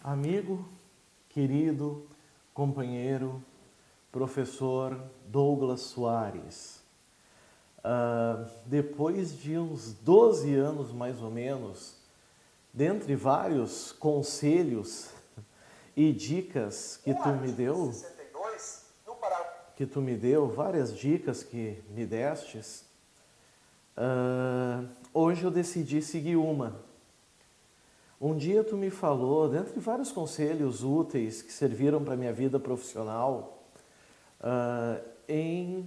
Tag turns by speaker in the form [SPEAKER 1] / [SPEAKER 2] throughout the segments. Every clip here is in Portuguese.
[SPEAKER 1] Amigo, querido, companheiro, professor Douglas Soares. Depois de uns 12 anos, mais ou menos, dentre vários conselhos e dicas que tu me deu, várias dicas que me destes, hoje eu decidi seguir uma. Um dia tu me falou, dentre vários conselhos úteis que serviram para a minha vida profissional, em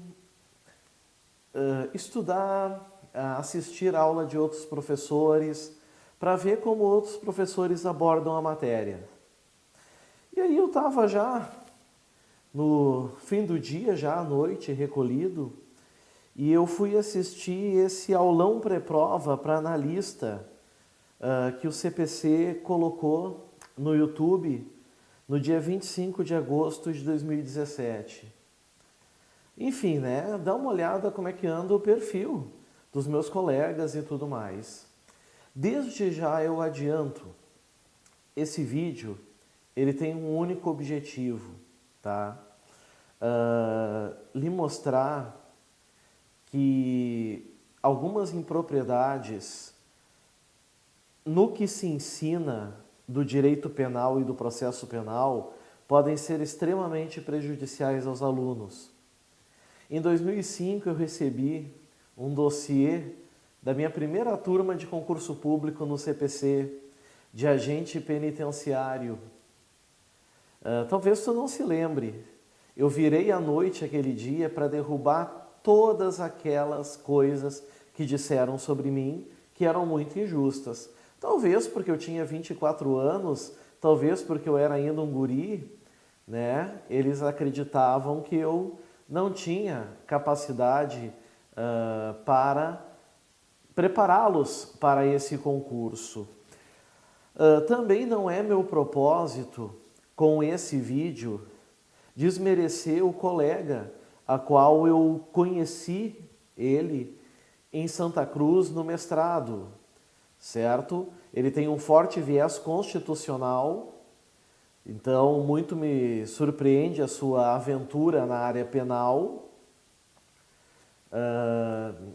[SPEAKER 1] estudar, assistir a aula de outros professores, para ver como outros professores abordam a matéria. E aí eu estava já no fim do dia, já à noite, recolhido, e eu fui assistir esse aulão pré-prova para analista que o CPC colocou no YouTube no dia 25 de agosto de 2017. Enfim, né? Dá uma olhada como é que anda o perfil dos meus colegas e tudo mais. Desde já eu adianto, esse vídeo ele tem um único objetivo, tá? Lhe mostrar que algumas impropriedades no que se ensina do direito penal e do processo penal podem ser extremamente prejudiciais aos alunos. Em 2005 eu recebi um dossiê da minha primeira turma de concurso público no CPC, de agente penitenciário. Talvez tu não se lembre, eu virei à noite aquele dia para derrubar todas aquelas coisas que disseram sobre mim que eram muito injustas. Talvez porque eu tinha 24 anos, talvez porque eu era ainda um guri, né? Eles acreditavam que eu não tinha capacidade para prepará-los para esse concurso. Também não é meu propósito, com esse vídeo, desmerecer o colega a qual eu conheci ele em Santa Cruz no mestrado, certo? Ele tem um forte viés constitucional, então muito me surpreende a sua aventura na área penal.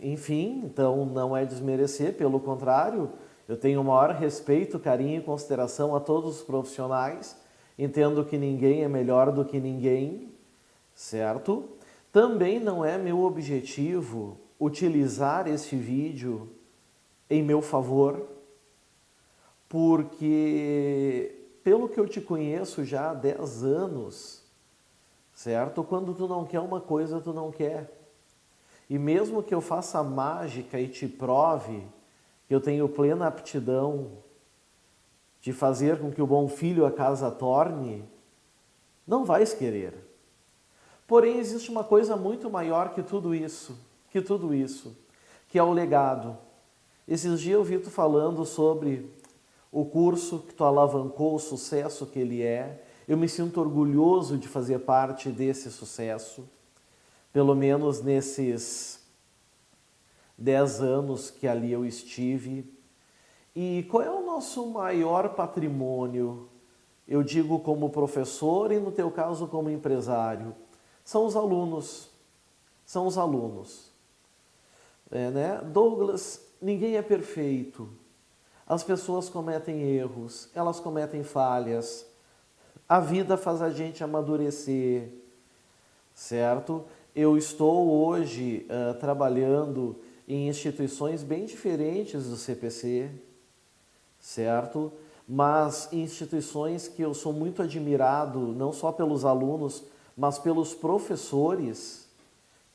[SPEAKER 1] Enfim, então não é desmerecer, pelo contrário, eu tenho o maior respeito, carinho e consideração a todos os profissionais, entendo que ninguém é melhor do que ninguém, certo? Também não é meu objetivo utilizar este vídeo em meu favor, porque pelo que eu te conheço já há 10 anos, certo? Quando tu não quer uma coisa, tu não quer. E mesmo que eu faça mágica e te prove que eu tenho plena aptidão de fazer com que o bom filho a casa torne, não vais querer. Porém, existe uma coisa muito maior que tudo isso, que é o legado. Esses dias eu vi tu falando sobre o curso que tu alavancou, o sucesso que ele é. Eu me sinto orgulhoso de fazer parte desse sucesso, pelo menos nesses 10 anos que ali eu estive. E qual é o nosso maior patrimônio? Eu digo como professor e no teu caso como empresário. São os alunos. São os alunos. Né? Douglas, ninguém é perfeito. As pessoas cometem erros, elas cometem falhas. A vida faz a gente amadurecer, certo? Eu estou hoje trabalhando em instituições bem diferentes do CPC, certo? Mas instituições que eu sou muito admirado, não só pelos alunos, mas pelos professores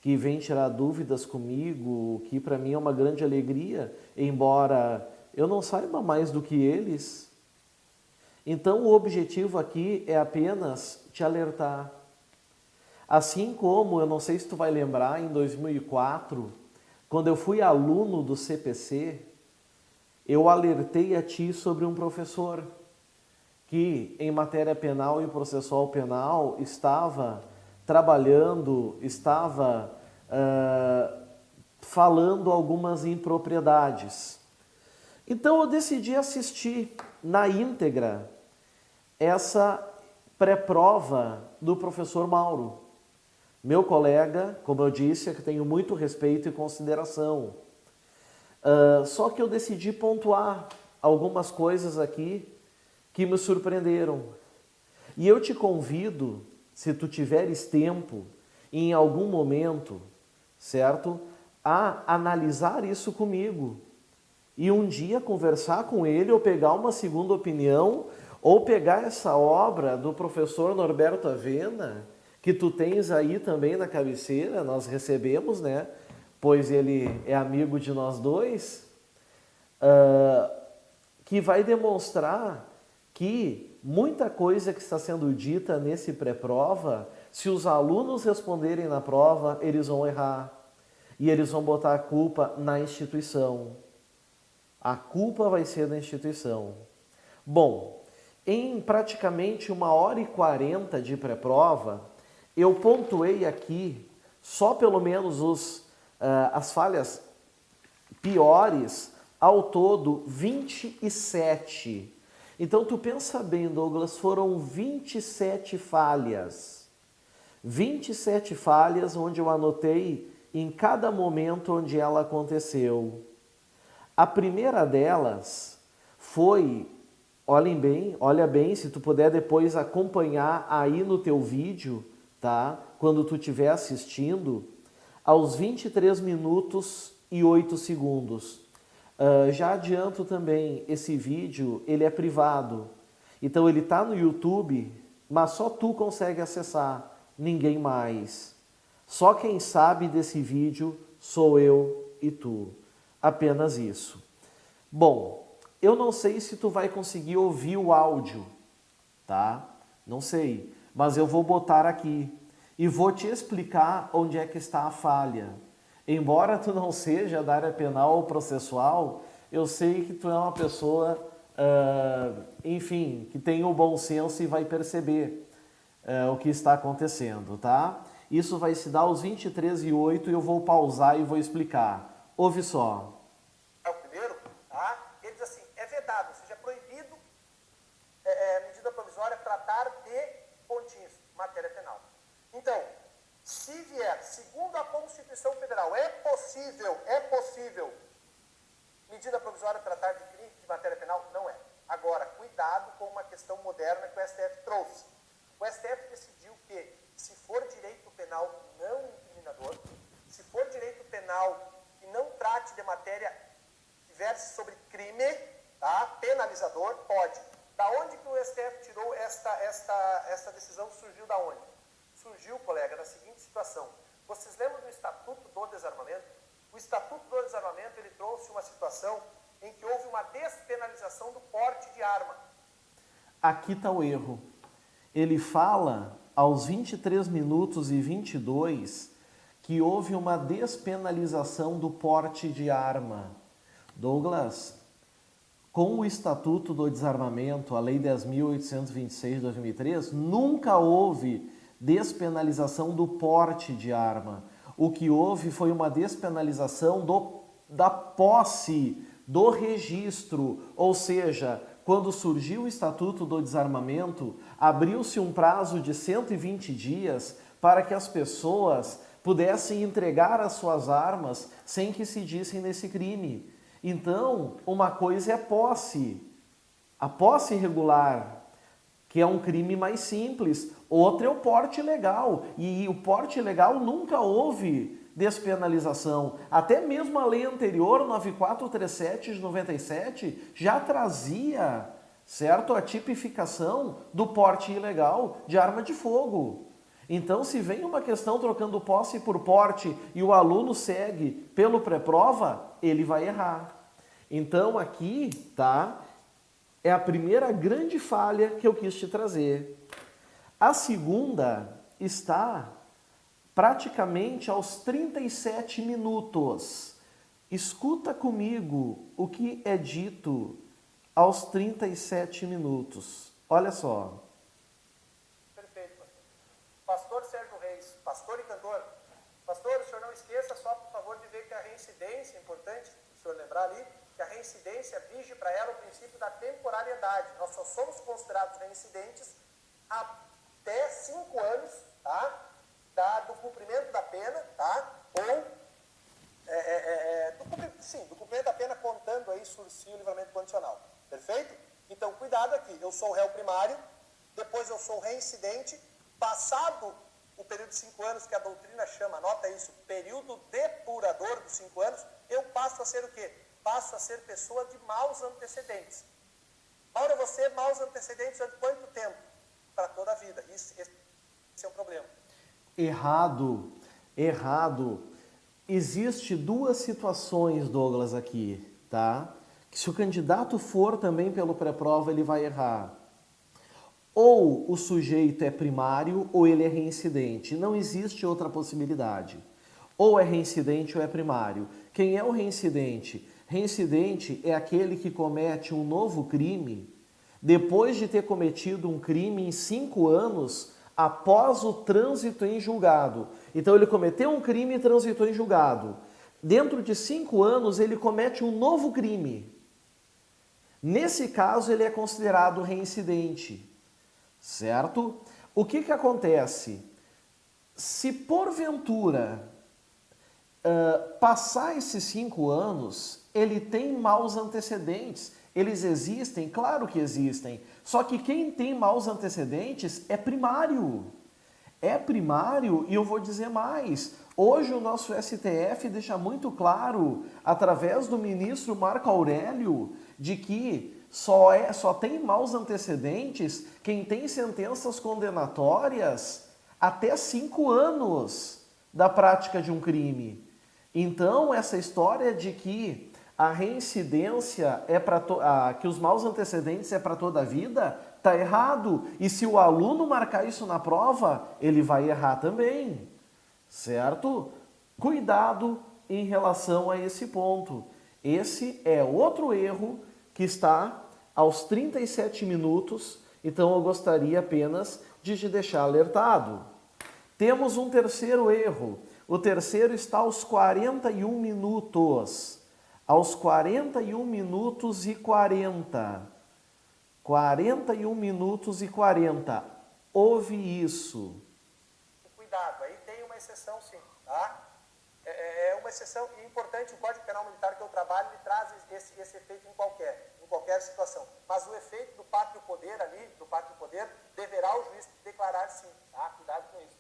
[SPEAKER 1] que vêm tirar dúvidas comigo, que para mim é uma grande alegria, embora eu não saiba mais do que eles. Então o objetivo aqui é apenas te alertar. Assim como, eu não sei se tu vai lembrar, em 2004, quando eu fui aluno do CPC, eu alertei a ti sobre um professor que em matéria penal e processual penal estava trabalhando, estava falando algumas impropriedades. Então eu decidi assistir na íntegra essa pré-prova do professor Mauro. Meu colega, como eu disse, é que tenho muito respeito e consideração. Só que eu decidi pontuar algumas coisas aqui que me surpreenderam. E eu te convido, se tu tiveres tempo, em algum momento, certo? A analisar isso comigo. E um dia conversar com ele ou pegar uma segunda opinião ou pegar essa obra do professor Norberto Avena, que tu tens aí também na cabeceira, nós recebemos, né? Pois ele é amigo de nós dois, que vai demonstrar que muita coisa que está sendo dita nesse pré-prova, se os alunos responderem na prova, eles vão errar. E eles vão botar a culpa na instituição. A culpa vai ser da instituição. Bom, em praticamente 1h40 de pré-prova, eu pontuei aqui só pelo menos as falhas piores, ao todo 27. Então tu pensa bem, Douglas, foram 27 falhas. 27 falhas onde eu anotei em cada momento onde ela aconteceu. A primeira delas foi, olha bem, se tu puder depois acompanhar aí no teu vídeo, tá? Quando tu estiver assistindo, aos 23 minutos e 8 segundos. Já adianto também, esse vídeo, ele é privado. Então ele está no YouTube, mas só tu consegue acessar, ninguém mais. Só quem sabe desse vídeo sou eu e tu. Apenas isso. Bom, eu não sei se tu vai conseguir ouvir o áudio, tá? Não sei, mas eu vou botar aqui e vou te explicar onde é que está a falha. Embora tu não seja da área penal ou processual, eu sei que tu é uma pessoa, enfim, que tem o bom senso e vai perceber o que está acontecendo, tá? Isso vai se dar aos 23h08 e eu vou pausar e vou explicar. Ouve só.
[SPEAKER 2] É o primeiro, tá? Ele diz assim, é vedado, ou seja, é proibido, medida provisória, tratar de pontinhos, matéria penal. Então, se vier, segundo a Constituição Federal, é possível, medida provisória tratar de crime de matéria penal? Não é. Agora, cuidado com uma questão moderna que o STF trouxe. O STF decidiu que, se for direito penal não incriminador, se for direito penal que não trate de matéria que verse sobre crime, tá? Penalizador, pode. Da onde que o STF tirou esta decisão? Surgiu da onde? Surgiu, colega, da seguinte situação. Vocês lembram do Estatuto do Desarmamento? O Estatuto do Desarmamento, ele trouxe uma situação em que houve uma despenalização do porte de arma.
[SPEAKER 1] Aqui está o erro. Ele fala, aos 23 minutos e 22, que houve uma despenalização do porte de arma. Douglas, com o Estatuto do Desarmamento, a Lei 10.826 de 2003, nunca houve despenalização do porte de arma. O que houve foi uma despenalização da posse, do registro, ou seja, quando surgiu o Estatuto do Desarmamento, abriu-se um prazo de 120 dias para que as pessoas pudessem entregar as suas armas sem que se dissem nesse crime. Então, uma coisa é a posse irregular, que é um crime mais simples. Outra é o porte ilegal. E o porte ilegal nunca houve despenalização. Até mesmo a lei anterior, 9437 de 97, já trazia, certo, a tipificação do porte ilegal de arma de fogo. Então, se vem uma questão trocando posse por porte e o aluno segue pelo pré-prova, ele vai errar. Então, aqui, tá, é a primeira grande falha que eu quis te trazer. A segunda está praticamente aos 37 minutos. Escuta comigo o que é dito aos 37 minutos. Olha só.
[SPEAKER 2] Perfeito, pastor. Pastor Sérgio Reis, pastor e cantor. Pastor, o senhor não esqueça, só por favor, de ver que a reincidência, é importante o senhor lembrar ali, que a reincidência vige para ela o princípio da temporariedade. Nós só somos considerados reincidentes até 5 anos, tá? Do cumprimento da pena, tá? Ou do cumprimento da pena contando aí sursi o livramento condicional. Perfeito? Então, cuidado aqui. Eu sou o réu primário, depois eu sou o reincidente. Passado o período de 5 anos, que a doutrina chama, anota isso, período depurador dos 5 anos, eu passo a ser o quê? Passo a ser pessoa de maus antecedentes. Mauro, você maus antecedentes durante quanto tempo? Para toda a vida. Esse é um problema.
[SPEAKER 1] Errado. Existe 2 situações, Douglas, aqui, tá? Que se o candidato for também pelo pré-prova, ele vai errar. Ou o sujeito é primário ou ele é reincidente. Não existe outra possibilidade. Ou é reincidente ou é primário. Quem é o reincidente? Reincidente é aquele que comete um novo crime depois de ter cometido um crime em 5 anos após o trânsito em julgado. Então ele cometeu um crime e transitou em julgado. Dentro de 5 anos ele comete um novo crime. Nesse caso ele é considerado reincidente. Certo? O que acontece? Se porventura passar esses 5 anos, ele tem maus antecedentes. Eles existem? Claro que existem. Só que quem tem maus antecedentes é primário. É primário e eu vou dizer mais. Hoje o nosso STF deixa muito claro, através do ministro Marco Aurélio, de que só tem maus antecedentes quem tem sentenças condenatórias até 5 anos da prática de um crime. Então, essa história de que a reincidência que os maus antecedentes é para toda a vida, tá errado. E se o aluno marcar isso na prova, ele vai errar também. Certo? Cuidado em relação a esse ponto. Esse é outro erro que está aos 37 minutos, então eu gostaria apenas de te deixar alertado. Temos um terceiro erro. O terceiro está aos 41 minutos. Aos 41 minutos e 40. 41 minutos e 40. Ouve isso.
[SPEAKER 2] Cuidado, aí tem uma exceção sim, tá? É uma exceção importante, o Código Penal Militar que eu trabalho, ele traz esse efeito em qualquer situação. Mas o efeito do pátrio poder ali, deverá o juiz declarar sim, tá? Cuidado com isso.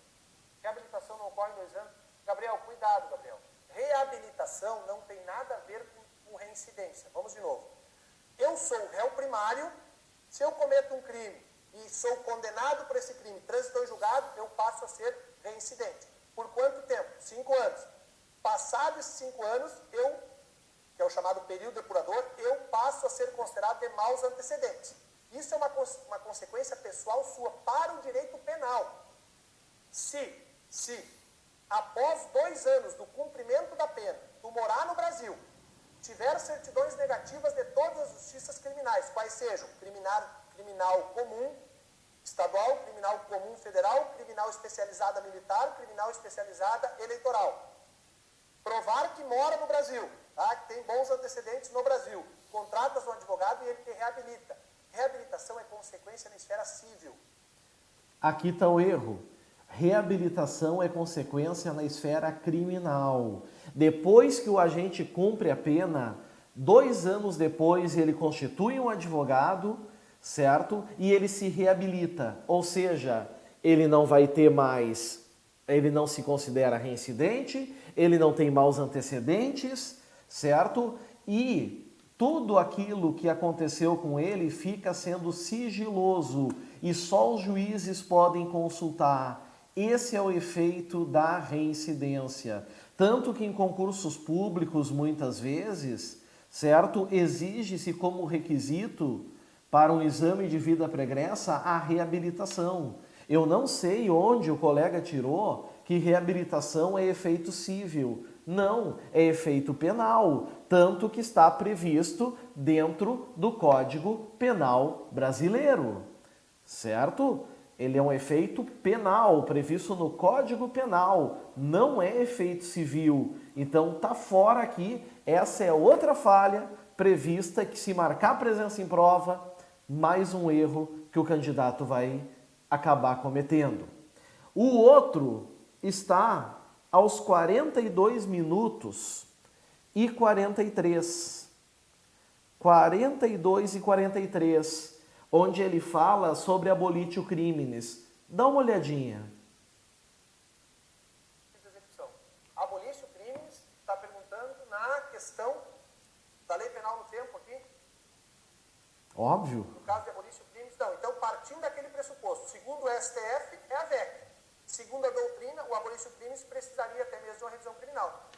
[SPEAKER 2] Reabilitação não ocorre em 2 anos. Gabriel, cuidado, Gabriel. Reabilitação não tem nada a ver com reincidência. Vamos de novo. Eu sou réu primário, se eu cometo um crime e sou condenado por esse crime, transitou em julgado, eu passo a ser reincidente. Por quanto tempo? 5 anos. Passados esses 5 anos, que é o chamado período depurador, eu passo a ser considerado de maus antecedentes. Isso é uma consequência pessoal sua para o direito penal. Se após 2 anos do cumprimento da pena, tu morar no Brasil, tiver certidões negativas de todas as justiças criminais, quais sejam criminal comum estadual, criminal comum federal, criminal especializada militar, criminal especializada eleitoral. Provar que mora no Brasil, tá? Que tem bons antecedentes no Brasil, contratas um advogado e ele te reabilita. Reabilitação é consequência na esfera civil.
[SPEAKER 1] Aqui está o erro. Reabilitação é consequência na esfera criminal. Depois que o agente cumpre a pena, 2 anos depois ele constitui um advogado, certo? E ele se reabilita. Ou seja, ele não vai ter mais, ele não se considera reincidente, ele não tem maus antecedentes, certo? E tudo aquilo que aconteceu com ele fica sendo sigiloso e só os juízes podem consultar. Esse é o efeito da reincidência. Tanto que em concursos públicos, muitas vezes, certo? Exige-se como requisito para um exame de vida pregressa a reabilitação. Eu não sei onde o colega tirou que reabilitação é efeito civil. Não, é efeito penal, tanto que está previsto dentro do Código Penal brasileiro, certo? Ele é um efeito penal, previsto no Código Penal, não é efeito civil. Então tá fora aqui, essa é outra falha prevista que se marcar presença em prova, mais um erro que o candidato vai acabar cometendo. O outro está aos 42 minutos e 43. 42 e 43, onde ele fala sobre abolitio criminis. Dá uma olhadinha.
[SPEAKER 2] Abolitio criminis, está perguntando na questão da lei penal no tempo aqui?
[SPEAKER 1] Óbvio.
[SPEAKER 2] No caso de abolitio criminis, não. Então, partindo daquele pressuposto, segundo o STF, é a VEC. Segundo a doutrina, o abolitio criminis precisaria até mesmo de uma revisão criminal.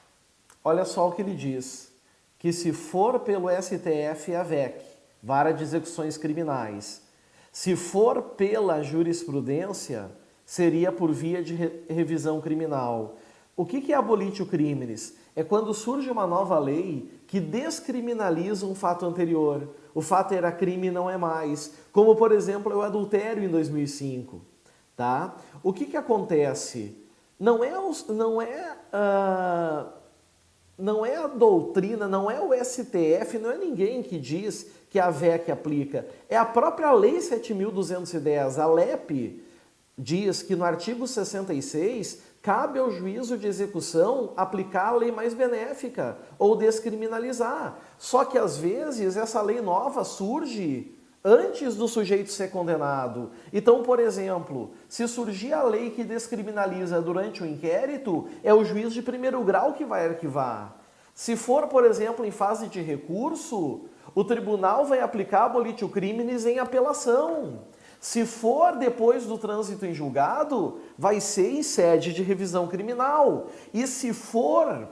[SPEAKER 1] Olha só o que ele diz. Que se for pelo STF é a VEC, Vara de Execuções Criminais. Se for pela jurisprudência, seria por via de revisão criminal. O que é abolitio criminis? É quando surge uma nova lei que descriminaliza um fato anterior. O fato era crime e não é mais. Como, por exemplo, o adultério em 2005. Tá? O que acontece? Não é a doutrina, não é o STF, não é ninguém que diz que a VEC aplica. É a própria Lei 7.210. A LEP diz que no artigo 66 cabe ao juízo de execução aplicar a lei mais benéfica ou descriminalizar. Só que às vezes essa lei nova surge antes do sujeito ser condenado. Então, por exemplo, se surgir a lei que descriminaliza durante o inquérito, é o juiz de primeiro grau que vai arquivar. Se for, por exemplo, em fase de recurso, o tribunal vai aplicar abolitio criminis em apelação. Se for depois do trânsito em julgado, vai ser em sede de revisão criminal. E se for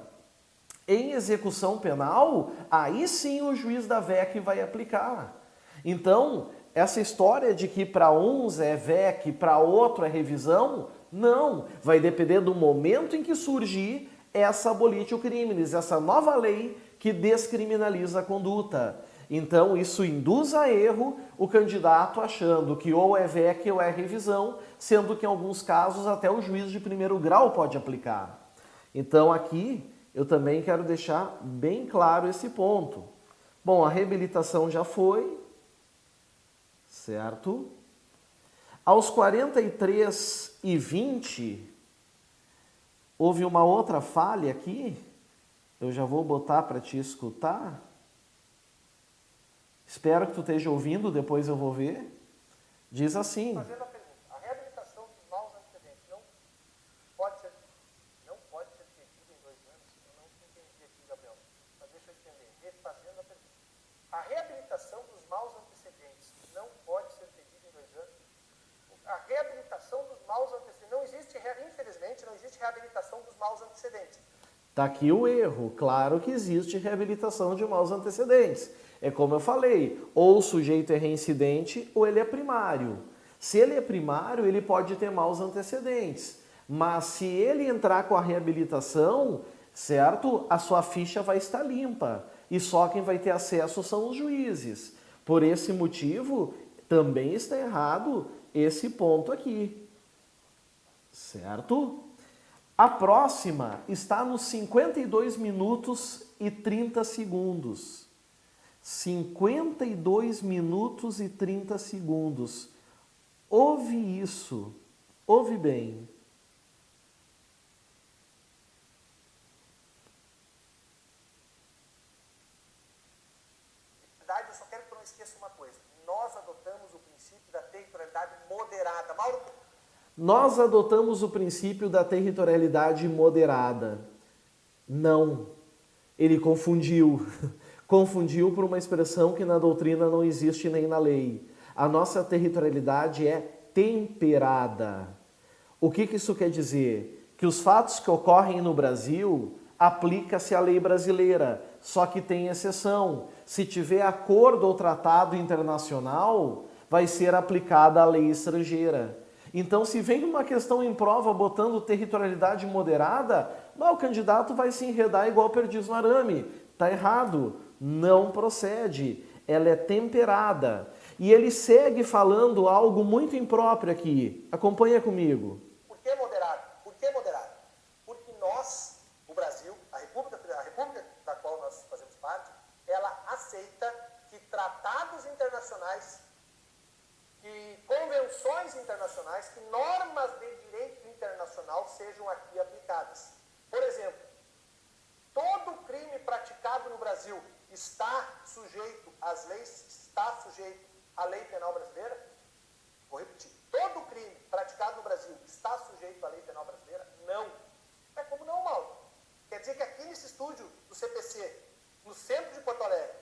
[SPEAKER 1] em execução penal, aí sim o juiz da VEC vai aplicar. Então, essa história de que para uns é VEC, para outro é revisão, não. Vai depender do momento em que surgir essa abolitio criminis, essa nova lei que descriminaliza a conduta. Então, isso induz a erro o candidato achando que ou é VEC ou é revisão, sendo que em alguns casos até o juiz de primeiro grau pode aplicar. Então, aqui eu também quero deixar bem claro esse ponto. Bom, a reabilitação já foi, certo? Aos 43h20, houve uma outra falha aqui. Eu já vou botar para te escutar. Espero que tu esteja ouvindo, depois eu vou ver. Diz assim.
[SPEAKER 2] Fazendo a pergunta, a reabilitação dos maus antecedentes não pode ser pedida em 2 anos? Eu não entendi aqui, Gabriel, mas deixa eu entender. Refazendo a pergunta. A reabilitação dos maus antecedentes não pode ser pedida em 2 anos? A reabilitação dos maus antecedentes, não existe, infelizmente, não existe reabilitação dos maus antecedentes.
[SPEAKER 1] Está aqui o erro. Claro que existe reabilitação de maus antecedentes. É como eu falei, ou o sujeito é reincidente ou ele é primário. Se ele é primário, ele pode ter maus antecedentes. Mas se ele entrar com a reabilitação, certo? A sua ficha vai estar limpa. E só quem vai ter acesso são os juízes. Por esse motivo, também está errado esse ponto aqui. Certo? A próxima está nos 52 minutos e 30 segundos. 52 minutos e 30 segundos. Ouve isso. Ouve bem.
[SPEAKER 2] Eu só quero que eu não esqueça uma coisa. Nós adotamos o princípio da territorialidade moderada. Mauro?
[SPEAKER 1] Nós adotamos o princípio da territorialidade moderada. Não. Ele confundiu. Confundiu por uma expressão que na doutrina não existe nem na lei. A nossa territorialidade é temperada. O que isso quer dizer? Que os fatos que ocorrem no Brasil, aplica-se a lei brasileira, só que tem exceção. Se tiver acordo ou tratado internacional, vai ser aplicada a lei estrangeira. Então, se vem uma questão em prova botando territorialidade moderada, o candidato vai se enredar igual perdiz no arame. Está errado. Não procede. Ela é temperada. E ele segue falando algo muito impróprio aqui. Acompanha comigo.
[SPEAKER 2] Por que moderado? Por que moderado? Porque nós, o Brasil, a República da qual nós fazemos parte, ela aceita internacionais, que convenções internacionais, que normas de direito internacional sejam aqui aplicadas. Por exemplo, todo crime praticado no Brasil está sujeito às leis, está sujeito à lei penal brasileira? Vou repetir. Todo crime praticado no Brasil está sujeito à lei penal brasileira? Não. É como não, Mauro? Quer dizer que aqui nesse estúdio do CPC, no centro de Porto Alegre,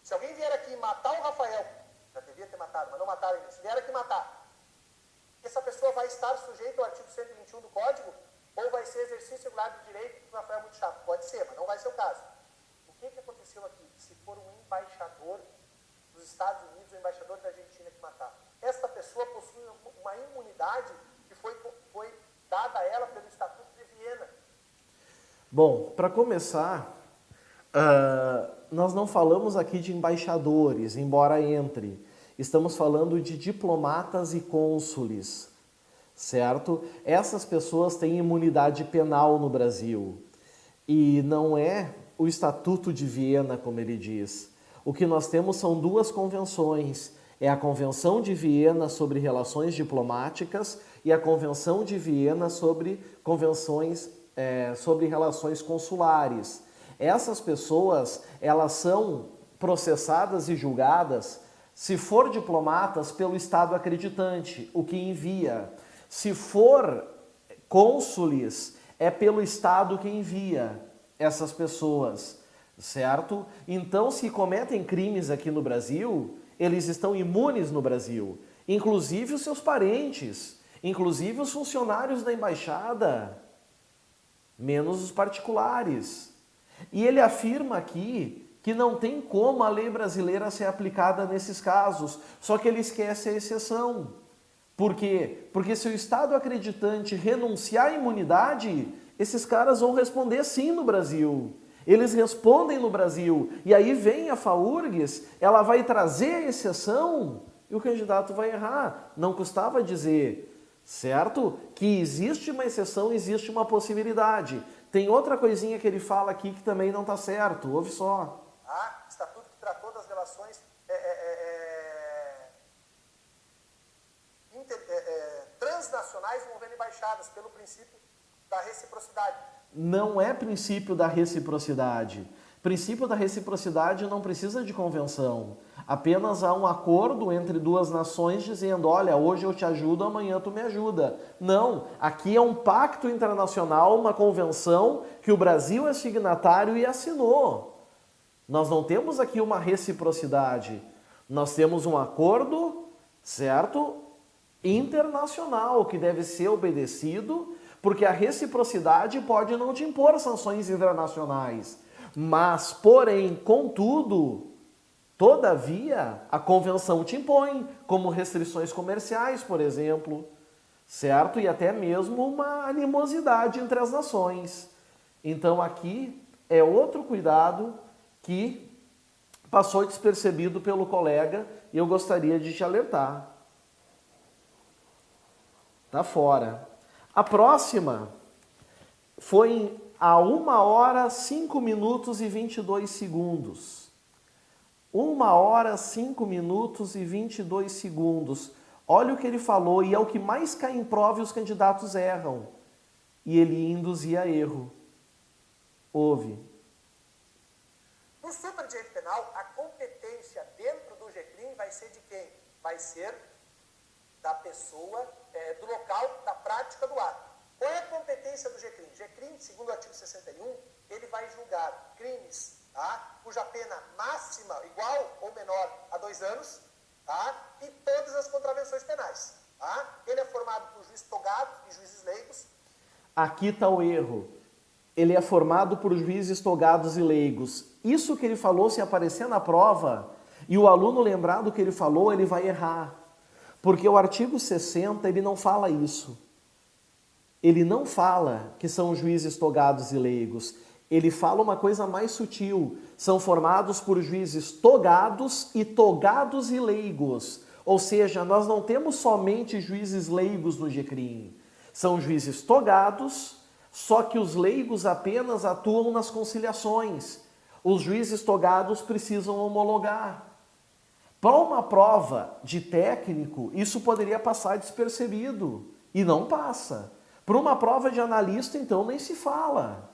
[SPEAKER 2] se alguém vier aqui matar o Rafael, já devia ter matado, mas não mataram ainda, se vier aqui matar, essa pessoa vai estar sujeita ao artigo 121 do Código ou vai ser exercício regular de direito, que o Rafael é muito chato? Pode ser, mas não vai ser o caso. O que aconteceu aqui? Se for um embaixador dos Estados Unidos, um embaixador da Argentina que matar, esta pessoa possui uma imunidade que foi dada a ela pelo Estatuto de Viena.
[SPEAKER 1] Bom, para começar, nós não falamos aqui de embaixadores, embora entre. Estamos falando de diplomatas e cônsules, certo? Essas pessoas têm imunidade penal no Brasil. E não é o Estatuto de Viena, como ele diz. O que nós temos são duas convenções. É a Convenção de Viena sobre Relações Diplomáticas e a Convenção de Viena sobre sobre relações consulares. Essas pessoas, elas são processadas e julgadas, se for diplomatas, pelo Estado acreditante, o que envia. Se for cônsules, é pelo Estado que envia essas pessoas, certo? Então, se cometem crimes aqui no Brasil, eles estão imunes no Brasil, inclusive os seus parentes, inclusive os funcionários da embaixada, menos os particulares. E ele afirma aqui que não tem como a lei brasileira ser aplicada nesses casos, só que ele esquece a exceção. Por quê? Porque se o Estado acreditante renunciar à imunidade, esses caras vão responder sim no Brasil. Eles respondem no Brasil. E aí vem a FAURGS, ela vai trazer a exceção e o candidato vai errar. Não custava dizer, certo? Que existe uma exceção, existe uma possibilidade. Tem outra coisinha que ele fala aqui que também não está certo. Ouve só.
[SPEAKER 2] Estatuto que tratou das relações transnacionais envolvendo embaixadas, pelo princípio da reciprocidade.
[SPEAKER 1] Não é princípio da reciprocidade. Princípio da reciprocidade não precisa de convenção. Apenas há um acordo entre duas nações dizendo, olha, hoje eu te ajudo, amanhã tu me ajuda. Não, aqui é um pacto internacional, uma convenção que o Brasil é signatário e assinou. Nós não temos aqui uma reciprocidade. Nós temos um acordo, certo? Internacional, que deve ser obedecido, porque a reciprocidade pode não te impor sanções internacionais. Mas, porém, contudo, todavia, a convenção te impõe, como restrições comerciais, por exemplo, certo? E até mesmo uma animosidade entre as nações. Então, aqui é outro cuidado que passou despercebido pelo colega e eu gostaria de te alertar. Tá fora. A próxima foi a 1 hora, 5 minutos e 22 segundos. 1 hora, 5 minutos e 22 segundos. Olha o que ele falou, e é o que mais cai em prova e os candidatos erram. E ele induzia erro. Ouve.
[SPEAKER 2] No superdireito penal, a competência dentro do GCRIM vai ser de quem? Vai ser da pessoa, do local, da prática do ato. Qual é a competência do GCRIM? GCRIM, segundo o artigo 61, ele vai julgar crimes, tá, cuja pena máxima igual ou menor a 2 anos, tá, e todas as contravenções penais. Tá? Ele é formado por juízes togados e juízes leigos.
[SPEAKER 1] Aqui está o erro. Ele é formado por juízes togados e leigos. Isso que ele falou, se aparecer na prova, e o aluno lembrar do que ele falou, ele vai errar. Porque o artigo 60, ele não fala isso. Ele não fala que são juízes togados e leigos. Ele fala uma coisa mais sutil. São formados por juízes togados e leigos. Ou seja, nós não temos somente juízes leigos no GCRIM. São juízes togados, só que os leigos apenas atuam nas conciliações. Os juízes togados precisam homologar. Para uma prova de técnico, isso poderia passar despercebido e não passa. Para uma prova de analista, então, nem se fala.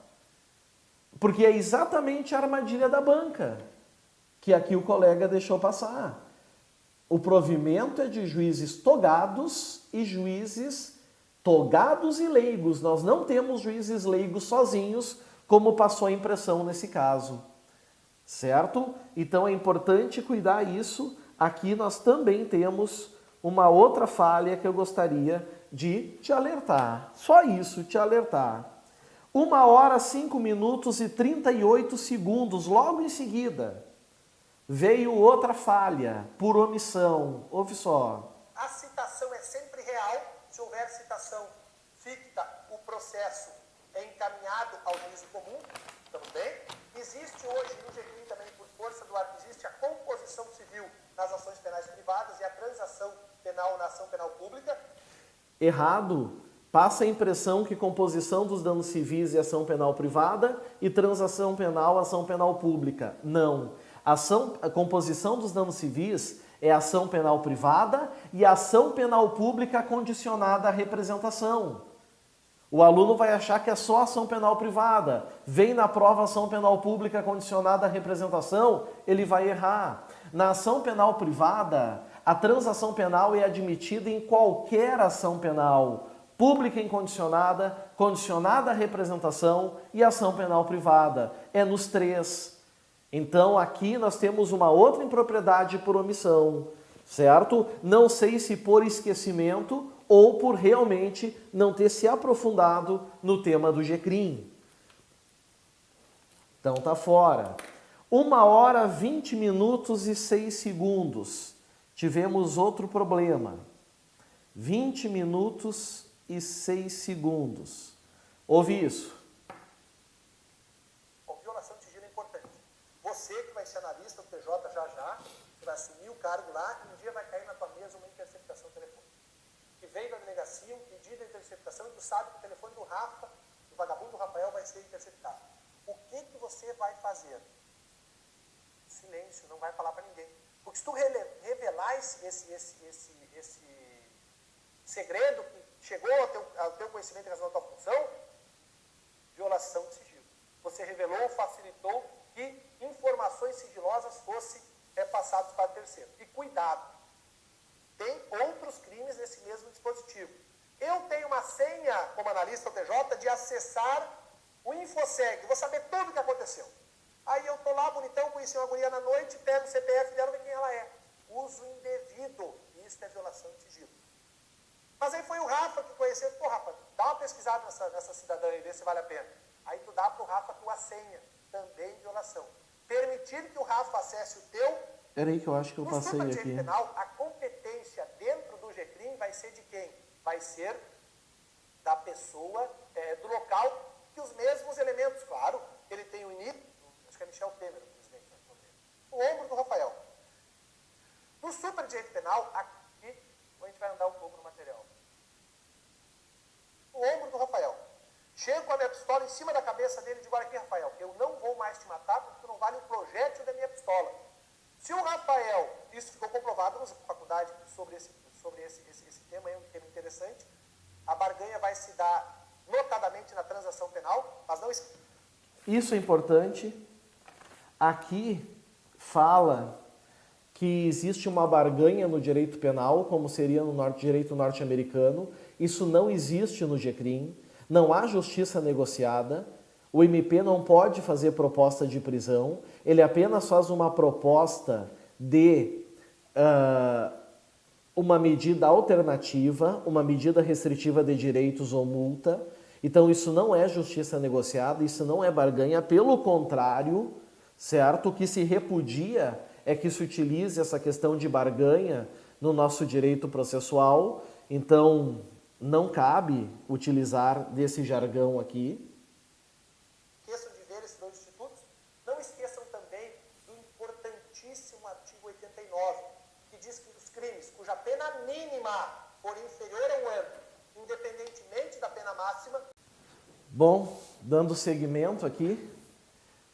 [SPEAKER 1] Porque é exatamente a armadilha da banca que aqui o colega deixou passar. O provimento é de juízes togados e juízes togados e leigos. Nós não temos juízes leigos sozinhos, como passou a impressão nesse caso. Certo? Então é importante cuidar isso. Aqui nós também temos uma outra falha que eu gostaria de te alertar. Só isso, te alertar. 1h, 5 minutos e 38 segundos, logo em seguida, veio outra falha, por omissão. Ouve só.
[SPEAKER 2] A citação é sempre real. Se houver citação ficta, o processo é encaminhado ao juízo comum. Estamos bem? Existe hoje no GCRIM também, por força do arco, existe a composição civil nas ações penais privadas e a transação penal na ação penal pública.
[SPEAKER 1] Errado. Passa a impressão que composição dos danos civis é ação penal privada e transação penal, ação penal pública. Não. A composição dos danos civis é ação penal privada e ação penal pública condicionada à representação. O aluno vai achar que é só ação penal privada. Vem na prova ação penal pública condicionada à representação, ele vai errar. Na ação penal privada, a transação penal é admitida em qualquer ação penal, pública incondicionada, condicionada à representação e ação penal privada. É nos 3. Então aqui nós temos uma outra impropriedade por omissão, certo? Não sei se por esquecimento ou por realmente não ter se aprofundado no tema do GCRIM. Então tá fora. 1h, 20 minutos e 6 segundos. Tivemos outro problema. 20 minutos e 6 segundos. Ouve isso.
[SPEAKER 2] Violação de sigilo é importante. Você que vai ser analista do TJ já, que vai assumir o cargo lá, e um dia vai cair na tua mesa uma interceptação telefônica. Que veio da delegacia um pedido de interceptação e tu sabe que o telefone do Rafa, do vagabundo Rafael, vai ser interceptado. O que você vai fazer? Silêncio, não vai falar para ninguém. Porque se tu revelar esse segredo que chegou ao teu conhecimento em razão da tua função, violação de sigilo. Você revelou, facilitou que informações sigilosas fossem passadas para terceiro. E cuidado, tem outros crimes nesse mesmo dispositivo. Eu tenho uma senha, como analista do TJ, de acessar o InfoSeg. Vou saber tudo o que aconteceu. Aí eu tô lá, bonitão, conheci uma guria na noite, pego o CPF dela e ver quem ela é. Uso indevido. Isso é violação de sigilo. Mas aí foi o Rafa que conheceu. Pô, Rafa, dá uma pesquisada nessa cidadã aí, vê se vale a pena. Aí tu dá pro Rafa a tua senha. Também violação. Permitir que o Rafa acesse o teu...
[SPEAKER 1] Peraí que eu acho que eu passei aqui.
[SPEAKER 2] No penal, a competência dentro do GCRIM vai ser de quem? Vai ser da pessoa, do local, que os mesmos elementos, claro, ele tem o início, acho que é Michel Temer, o presidente, o ombro do Rafael. No super direito penal, aqui, a gente vai andar um pouco no material. O ombro do Rafael. Chego com a minha pistola em cima da cabeça dele e digo, olha aqui, Rafael, eu não vou mais te matar porque tu não vale o projétil da minha pistola. Se o Rafael, isso ficou comprovado na faculdade sobre esse tema, é um tema interessante, a barganha vai se dar notadamente na transação penal, mas não...
[SPEAKER 1] Isso é importante. Aqui fala que existe uma barganha no direito penal, como seria no direito norte-americano. Isso não existe no GCRIM. Não há justiça negociada. O MP não pode fazer proposta de prisão. Ele apenas faz uma proposta de uma medida alternativa, uma medida restritiva de direitos ou multa. Então isso não é justiça negociada, isso não é barganha. Pelo contrário, certo? O que se repudia é que se utilize essa questão de barganha no nosso direito processual. Então não cabe utilizar desse jargão aqui.
[SPEAKER 2] Esqueçam de ver esses dois institutos. Não esqueçam também do importantíssimo artigo 89, que diz que os crimes cuja pena mínima for inferior a 1 ano, independentemente da pena máxima...
[SPEAKER 1] Bom, dando seguimento aqui,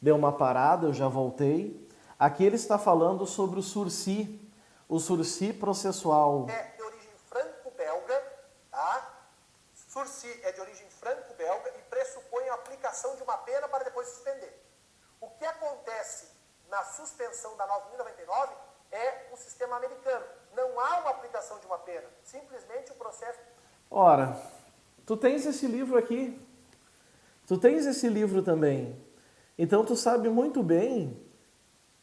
[SPEAKER 1] deu uma parada, eu já voltei. Aqui ele está falando sobre o sursi, O sursi processual.
[SPEAKER 2] É de origem franco-belga, tá? Sursi é de origem franco-belga e pressupõe a aplicação de uma pena para depois suspender. O que acontece na suspensão da 9.099 é o sistema americano. Não há uma aplicação de uma pena, simplesmente o processo...
[SPEAKER 1] Ora, tu tens esse livro aqui, tu tens esse livro também. Então tu sabe muito bem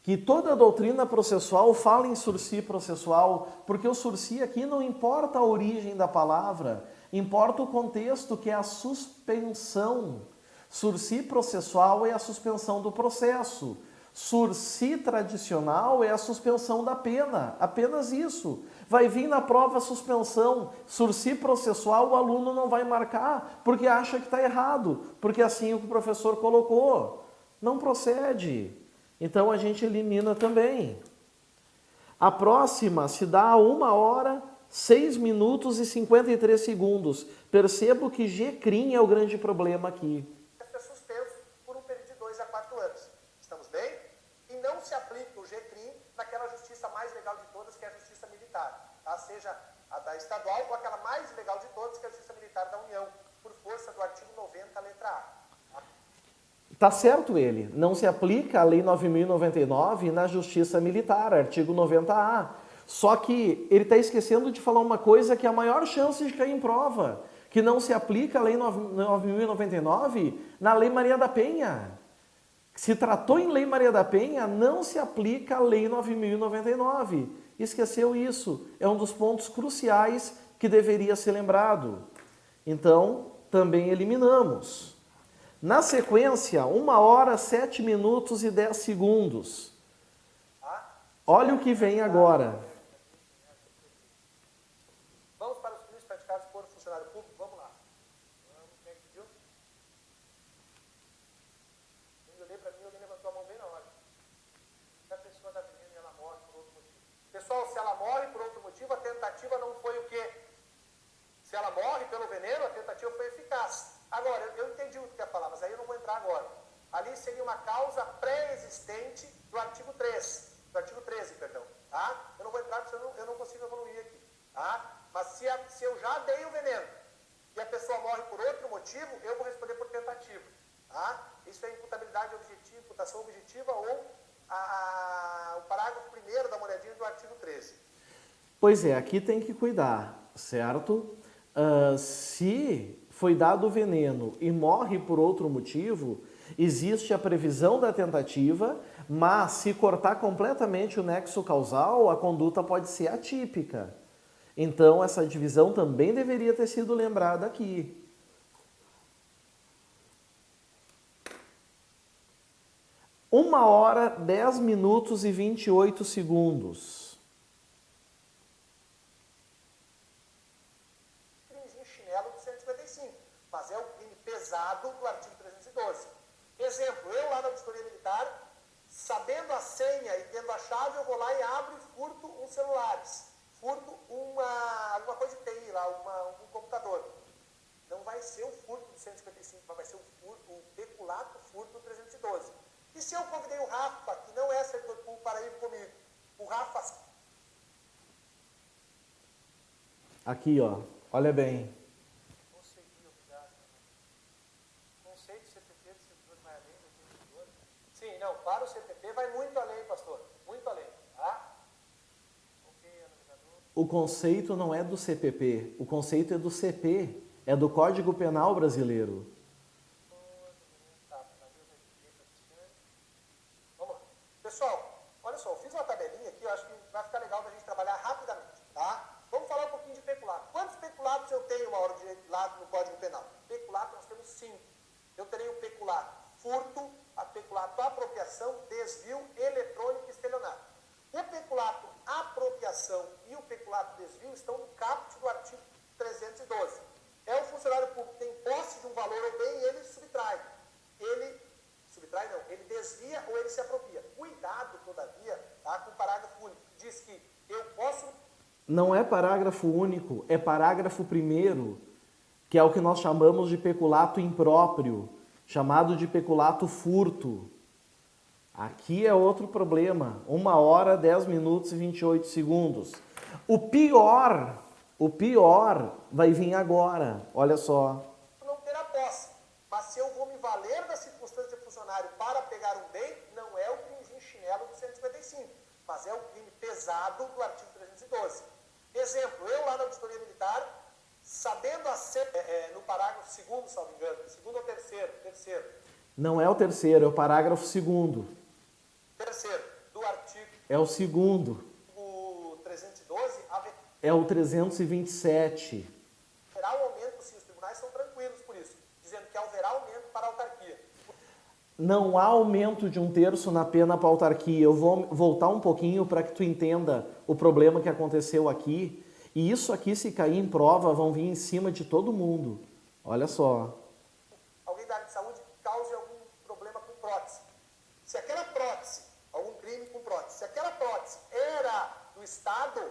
[SPEAKER 1] que toda a doutrina processual fala em sursi processual, porque o sursi aqui não importa a origem da palavra, importa o contexto, que é a suspensão. Sursi processual é a suspensão do processo. Sursi tradicional é a suspensão da pena, apenas isso. Vai vir na prova a suspensão. Sursi processual o aluno não vai marcar, porque acha que está errado, porque assim o que o professor colocou. Não procede. Então a gente elimina também. A próxima se dá a 1 hora, 6 minutos e 53 segundos. Percebo que G-CRIM é o grande problema aqui.
[SPEAKER 2] É suspenso por um período de 2 a 4 anos. Estamos bem? E não se aplica o G-CRIM naquela justiça mais legal de todas, que é a justiça militar. Tá? Seja a da estadual ou aquela mais legal de todas, que é a justiça militar da União, por força do artigo 90, letra A.
[SPEAKER 1] Tá certo ele, não se aplica a Lei 9.099 na Justiça Militar, artigo 90A. Só que ele está esquecendo de falar uma coisa que é a maior chance de cair em prova, que não se aplica a Lei 9.099 na Lei Maria da Penha. Se tratou em Lei Maria da Penha, não se aplica a Lei 9.099. Esqueceu isso, é um dos pontos cruciais que deveria ser lembrado. Então, também eliminamos. Na sequência, 1 hora, 7 minutos e 10 segundos. Olha o que vem agora.
[SPEAKER 2] Vamos para os crimes praticados por funcionário público? Vamos lá. Quem é que pediu? Quem olhei para mim, alguém levantou a mão bem na hora. Se a pessoa dá veneno e ela morre por outro motivo. Pessoal, se ela morre por outro motivo, a tentativa não foi o quê? Se ela morre pelo veneno, a tentativa foi eficaz. Agora, eu entendi o que quer falar, mas aí eu não vou entrar agora. Ali seria uma causa pré-existente do artigo 3, do artigo 13, perdão. Tá? Eu não vou entrar porque eu não consigo evoluir aqui. Tá? Mas se eu já dei o veneno e a pessoa morre por outro motivo, eu vou responder por tentativa. Tá? Isso é imputabilidade objetiva, imputação objetiva ou o parágrafo 1º da molhadinha do artigo 13.
[SPEAKER 1] Pois é, aqui tem que cuidar, certo? Se foi dado o veneno e morre por outro motivo, existe a previsão da tentativa, mas se cortar completamente o nexo causal, a conduta pode ser atípica. Então, essa divisão também deveria ter sido lembrada aqui. Uma hora, 10 minutos e 28 segundos.
[SPEAKER 2] Mas é o crime pesado do artigo 312. Exemplo, eu lá na auditoria militar, sabendo a senha e tendo a chave, eu vou lá e abro e furto uns celulares. Furto alguma coisa de TI lá, um computador. Não vai ser o furto do 155, mas vai ser o peculato furto do 312. E se eu convidei o Rafa, que não é servidor público, para ir comigo? O Rafa...
[SPEAKER 1] Aqui, ó, olha bem.
[SPEAKER 2] Sim, não, para o CPP vai muito além, pastor, muito além, tá?
[SPEAKER 1] O conceito não é do CPP, o conceito é do CP, é do Código Penal Brasileiro.
[SPEAKER 2] Vamos lá. Pessoal, olha só, eu fiz uma tabelinha aqui, eu acho que vai ficar legal da gente trabalhar rapidamente, tá? Vamos falar um pouquinho de peculato. Quantos peculatos eu tenho uma hora de lado no Código Penal? Peculato nós temos 5. Eu terei o peculato furto, a peculato apropriação, desvio, eletrônico e estelionato. O peculato apropriação e o peculato desvio estão no caput do artigo 312. É o funcionário público que tem posse de um valor ou bem e ele subtrai. Ele desvia ou ele se apropria. Cuidado, todavia, tá, com o parágrafo único. Diz que eu posso...
[SPEAKER 1] Não é parágrafo único, é parágrafo 1º, que é o que nós chamamos de peculato impróprio, chamado de peculato furto. Aqui é outro problema. 1h, 10 minutos e 28 segundos. O pior vai vir agora. Olha só.
[SPEAKER 2] Não ter a posse. Mas se eu vou me valer da circunstância de funcionário para pegar um bem, não é o crimezinho chinelo do 155, mas é o crime pesado do artigo 312. Exemplo, eu lá na auditoria militar, sabendo no parágrafo 2º, salvo engano, 2º ou terceiro.
[SPEAKER 1] Não é o terceiro, é o parágrafo 2º.
[SPEAKER 2] Terceiro, do artigo.
[SPEAKER 1] É o 2º.
[SPEAKER 2] O 312,
[SPEAKER 1] é o 327.
[SPEAKER 2] haverá um aumento, sim, os tribunais são tranquilos por isso, dizendo que haverá aumento para a autarquia.
[SPEAKER 1] Não há aumento de 1/3 na pena para a autarquia. Eu vou voltar um pouquinho para que tu entenda o problema que aconteceu aqui. E isso aqui, se cair em prova, vão vir em cima de todo mundo. Olha só.
[SPEAKER 2] Alguém da área de saúde cause algum problema com prótese. Se aquela prótese, algum crime com prótese, se aquela prótese era do Estado,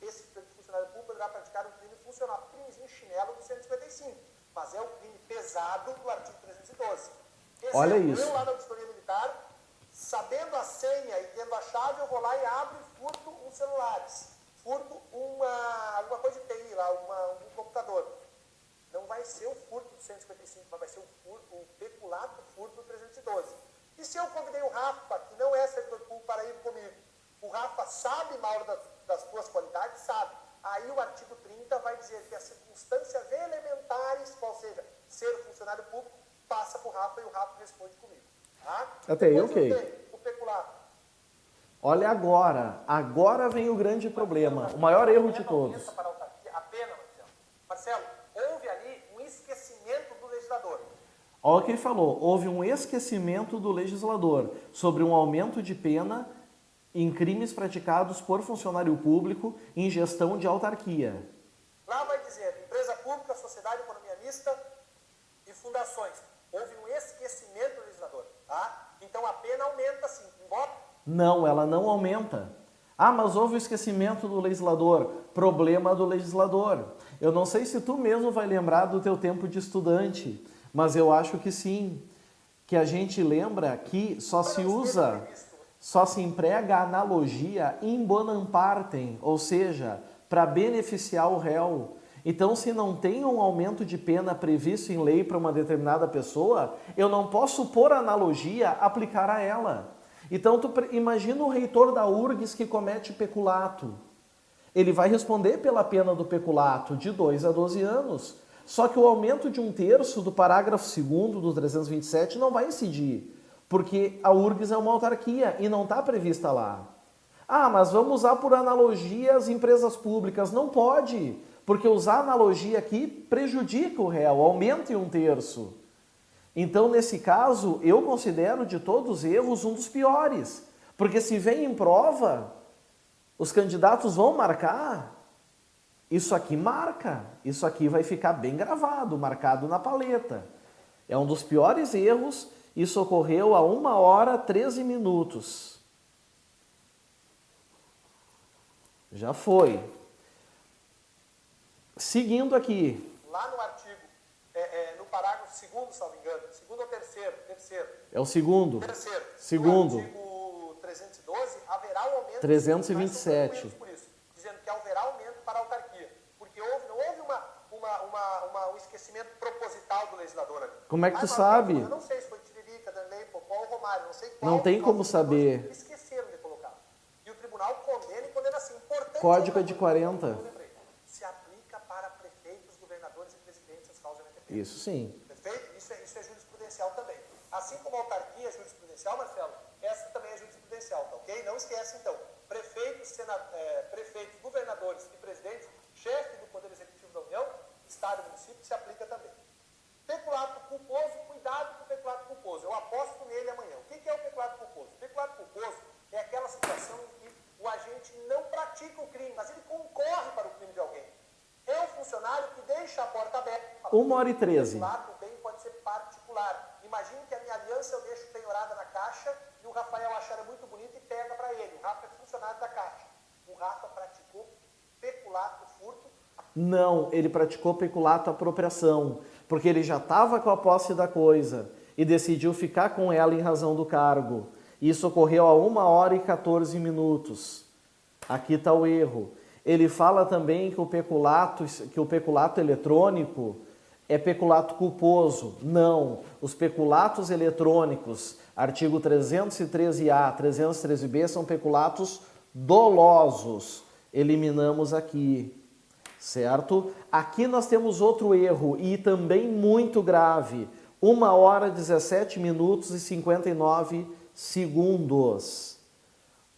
[SPEAKER 2] esse funcionário público poderá praticar um crime funcional, crimezinho chinelo do 155, mas é o crime pesado do artigo 312. Exemplo,
[SPEAKER 1] olha isso.
[SPEAKER 2] Eu lá na auditoria militar, sabendo a senha e tendo a chave, eu vou lá e abro e furto uns celulares, furto alguma coisa de TI lá, um computador. Não vai ser o furto do 155, mas vai ser o peculato furto do 312. E se eu convidei o Rafa, que não é servidor público, para ir comigo? O Rafa sabe, Mauro, das tuas qualidades? Sabe. Aí o artigo 30 vai dizer que as circunstâncias elementares, qual seja, ser funcionário público, passa para o Rafa e o Rafa responde comigo. Tá?
[SPEAKER 1] Até aí, ok.
[SPEAKER 2] O peculato.
[SPEAKER 1] Olha agora vem o grande problema, o maior erro de todos.
[SPEAKER 2] A pena, Marcelo, houve ali um esquecimento do legislador.
[SPEAKER 1] Olha o que ele falou, houve um esquecimento do legislador sobre um aumento de pena em crimes praticados por funcionário público em gestão de autarquia.
[SPEAKER 2] Lá vai dizer, empresa pública, sociedade, economia mista e fundações. Houve um esquecimento do legislador, tá? Então a pena aumenta sim, embora...
[SPEAKER 1] Não, ela não aumenta. Ah, mas houve o esquecimento do legislador. Problema do legislador. Eu não sei se tu mesmo vai lembrar do teu tempo de estudante, mas eu acho que sim. Que a gente lembra que só se emprega a analogia in bonam partem, ou seja, para beneficiar o réu. Então, se não tem um aumento de pena previsto em lei para uma determinada pessoa, eu não posso, por analogia, aplicar a ela. Então, tu imagina o reitor da URGS que comete peculato. Ele vai responder pela pena do peculato de 2 a 12 anos. Só que o aumento de 1/3 do parágrafo 2º do 327 não vai incidir, porque a URGS é uma autarquia e não está prevista lá. Ah, mas vamos usar por analogia as empresas públicas. Não pode, porque usar analogia aqui prejudica o réu, aumenta em 1/3. Então, nesse caso, eu considero de todos os erros um dos piores. Porque se vem em prova, os candidatos vão marcar, isso aqui marca, isso aqui vai ficar bem gravado, marcado na paleta. É um dos piores erros, isso ocorreu a 1h, 13 minutos. Já foi. Seguindo aqui.
[SPEAKER 2] Lá no artigo, no parágrafo 2º, salvo engano, 2º ou terceiro?
[SPEAKER 1] É o 2º.
[SPEAKER 2] Terceiro.
[SPEAKER 1] Segundo.
[SPEAKER 2] No artigo 312, haverá um aumento...
[SPEAKER 1] 327.
[SPEAKER 2] Por isso, dizendo que haverá aumento para a autarquia. Porque não houve um esquecimento proposital do legislador ali.
[SPEAKER 1] Como é que tu sabe?
[SPEAKER 2] Eu não sei se foi Tiririca, Danley, Popó ou Romário, não sei qual.
[SPEAKER 1] Não tem como saber.
[SPEAKER 2] Esqueceram de colocar. E o tribunal condena assim. Importante.
[SPEAKER 1] Código é de 40.
[SPEAKER 2] Se aplica para prefeitos, governadores e presidentes as causas MTP.
[SPEAKER 1] Isso sim.
[SPEAKER 2] Perfeito? Isso é jurisprudencial também. Assim como a autarquia é jurisprudencial, Marcelo, essa também é jurisprudencial, tá ok? Não esquece, então, prefeitos, governadores e presidentes, chefe do Poder Executivo da União, Estado e município, se aplica também. Peculato culposo, cuidado com o peculato culposo. Eu aposto nele amanhã. O que é o peculato culposo? O peculato culposo é aquela situação em que o agente não pratica o crime, mas ele concorre para o crime de alguém. É um funcionário que deixa a porta aberta.
[SPEAKER 1] 1h13.
[SPEAKER 2] O bem pode ser particular. Imagine que a minha aliança eu deixo penhorada na caixa e o Rafael acha ela muito bonita e pega para ele. O Rafa é funcionário da caixa. O Rafa praticou peculato, furto.
[SPEAKER 1] Não, ele praticou peculato apropriação, porque ele já estava com a posse da coisa e decidiu ficar com ela em razão do cargo. Isso ocorreu a 1h14. Aqui está o erro. Ele fala também que o peculato eletrônico é peculato culposo. Não, os peculatos eletrônicos, artigo 313A, 313B, são peculatos dolosos. Eliminamos aqui, certo? Aqui nós temos outro erro e também muito grave. 1h17min e 59 segundos.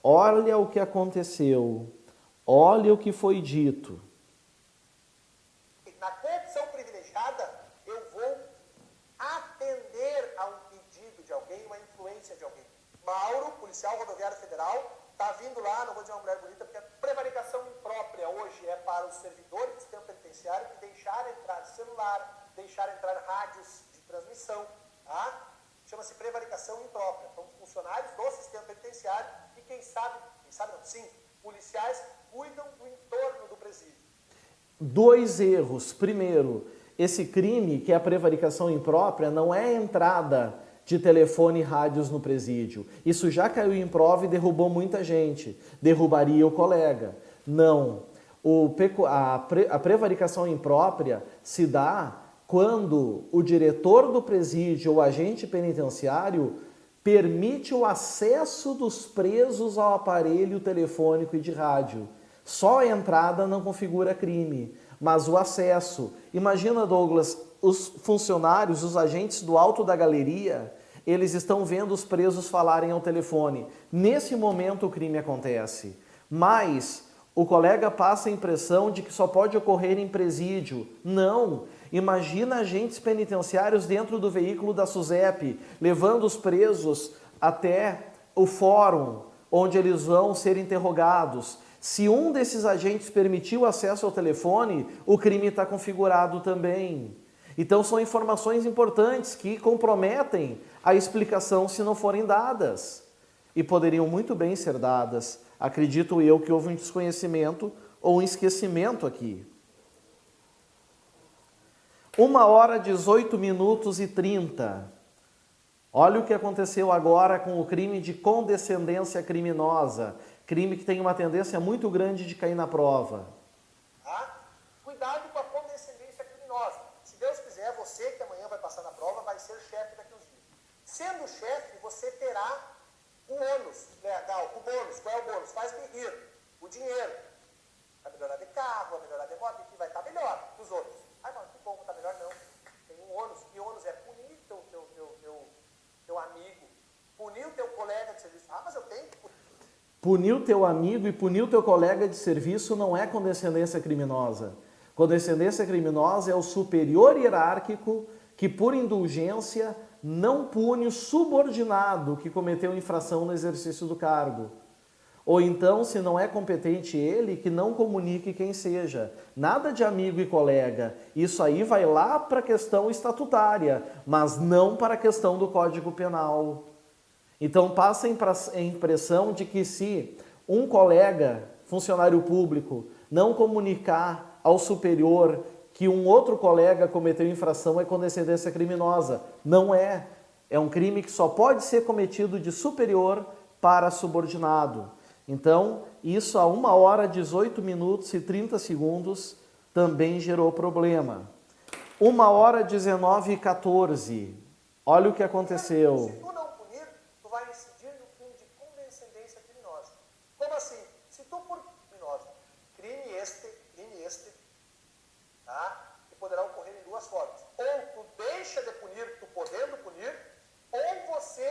[SPEAKER 1] Olha o que aconteceu. Olha o que foi dito.
[SPEAKER 2] Na condição privilegiada, eu vou atender a um pedido de alguém, uma influência de alguém. Mauro, policial rodoviário federal, está vindo lá, não vou dizer uma mulher bonita, porque a prevaricação imprópria hoje é para os servidores do sistema penitenciário que deixaram entrar celular, deixaram entrar rádios de transmissão, tá? Chama-se prevaricação imprópria. Então, funcionários do sistema penitenciário e quem sabe não, sim, policiais cuidam do entorno do presídio.
[SPEAKER 1] Dois erros. Primeiro, esse crime, que é a prevaricação imprópria, não é entrada de telefone e rádios no presídio. Isso já caiu em prova e derrubou muita gente. Derrubaria o colega. Não. A prevaricação imprópria se dá quando o diretor do presídio ou agente penitenciário permite o acesso dos presos ao aparelho telefônico e de rádio. Só a entrada não configura crime, mas o acesso. Imagina, Douglas, os funcionários, os agentes do alto da galeria, eles estão vendo os presos falarem ao telefone. Nesse momento o crime acontece. Mas o colega passa a impressão de que só pode ocorrer em presídio. Não! Imagina agentes penitenciários dentro do veículo da SUSEP, levando os presos até o fórum, onde eles vão ser interrogados. Se um desses agentes permitiu acesso ao telefone, o crime está configurado também. Então são informações importantes que comprometem a explicação se não forem dadas. E poderiam muito bem ser dadas. Acredito eu que houve um desconhecimento ou um esquecimento aqui. 1h18min e 30. Olha o que aconteceu agora com o crime de condescendência criminosa. Crime que tem uma tendência muito grande de cair na prova.
[SPEAKER 2] Tá? Cuidado com a condescendência criminosa. Se Deus quiser, você que amanhã vai passar na prova vai ser chefe daqui a uns dias. Sendo chefe, você terá o ônus legal. O bônus, qual é o bônus? Faz-me rir. O dinheiro. Vai melhorar de carro, vai melhorar de moto, enfim, vai estar melhor que os outros. Ai, mano, que bom, tá melhor não. Tem um ônus. Que ônus é punir teu amigo, punir o teu colega de serviço. Ah, mas eu tenho que
[SPEAKER 1] punir o teu amigo e punir o teu colega de serviço não é condescendência criminosa. Condescendência criminosa é o superior hierárquico que, por indulgência, não pune o subordinado que cometeu infração no exercício do cargo. Ou então, se não é competente ele, que não comunique quem seja. Nada de amigo e colega. Isso aí vai lá para a questão estatutária, mas não para a questão do Código Penal. Então passa a impressão de que se um colega, funcionário público, não comunicar ao superior que um outro colega cometeu infração é condescendência criminosa. Não é. É um crime que só pode ser cometido de superior para subordinado. Então, isso a 1h18min e 30 também gerou problema. 1h19min. Olha o que aconteceu.
[SPEAKER 2] Se tu não punir, tu vai incidir no crime de condescendência criminosa. Como assim? Se tu por criminosa, crime este, tá? Que poderá ocorrer em duas formas. Ou tu deixa de punir, tu podendo punir, ou você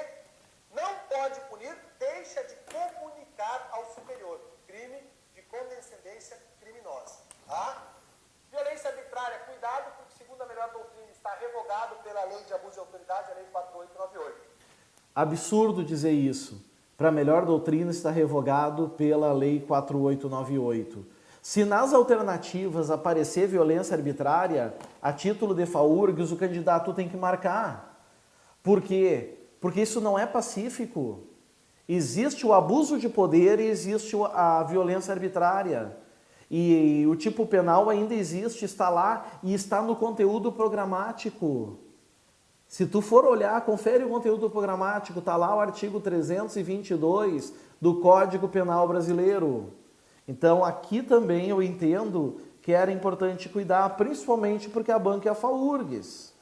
[SPEAKER 2] não pode punir, deixa de comunicar ao superior. Crime de condescendência criminosa. Tá? Violência arbitrária, cuidado, porque segundo a melhor doutrina está revogado pela lei de abuso de autoridade, a lei 4898.
[SPEAKER 1] Absurdo dizer isso. Para a melhor doutrina está revogado pela lei 4898. Se nas alternativas aparecer violência arbitrária, a título de FAURGS, o candidato tem que marcar. Por quê? Porque isso não é pacífico. Existe o abuso de poder e existe a violência arbitrária. E o tipo penal ainda existe, está lá e está no conteúdo programático. Se tu for olhar, confere o conteúdo programático, tá lá o artigo 322 do Código Penal Brasileiro. Então aqui também eu entendo que era importante cuidar, principalmente porque a banca é a FAURGS.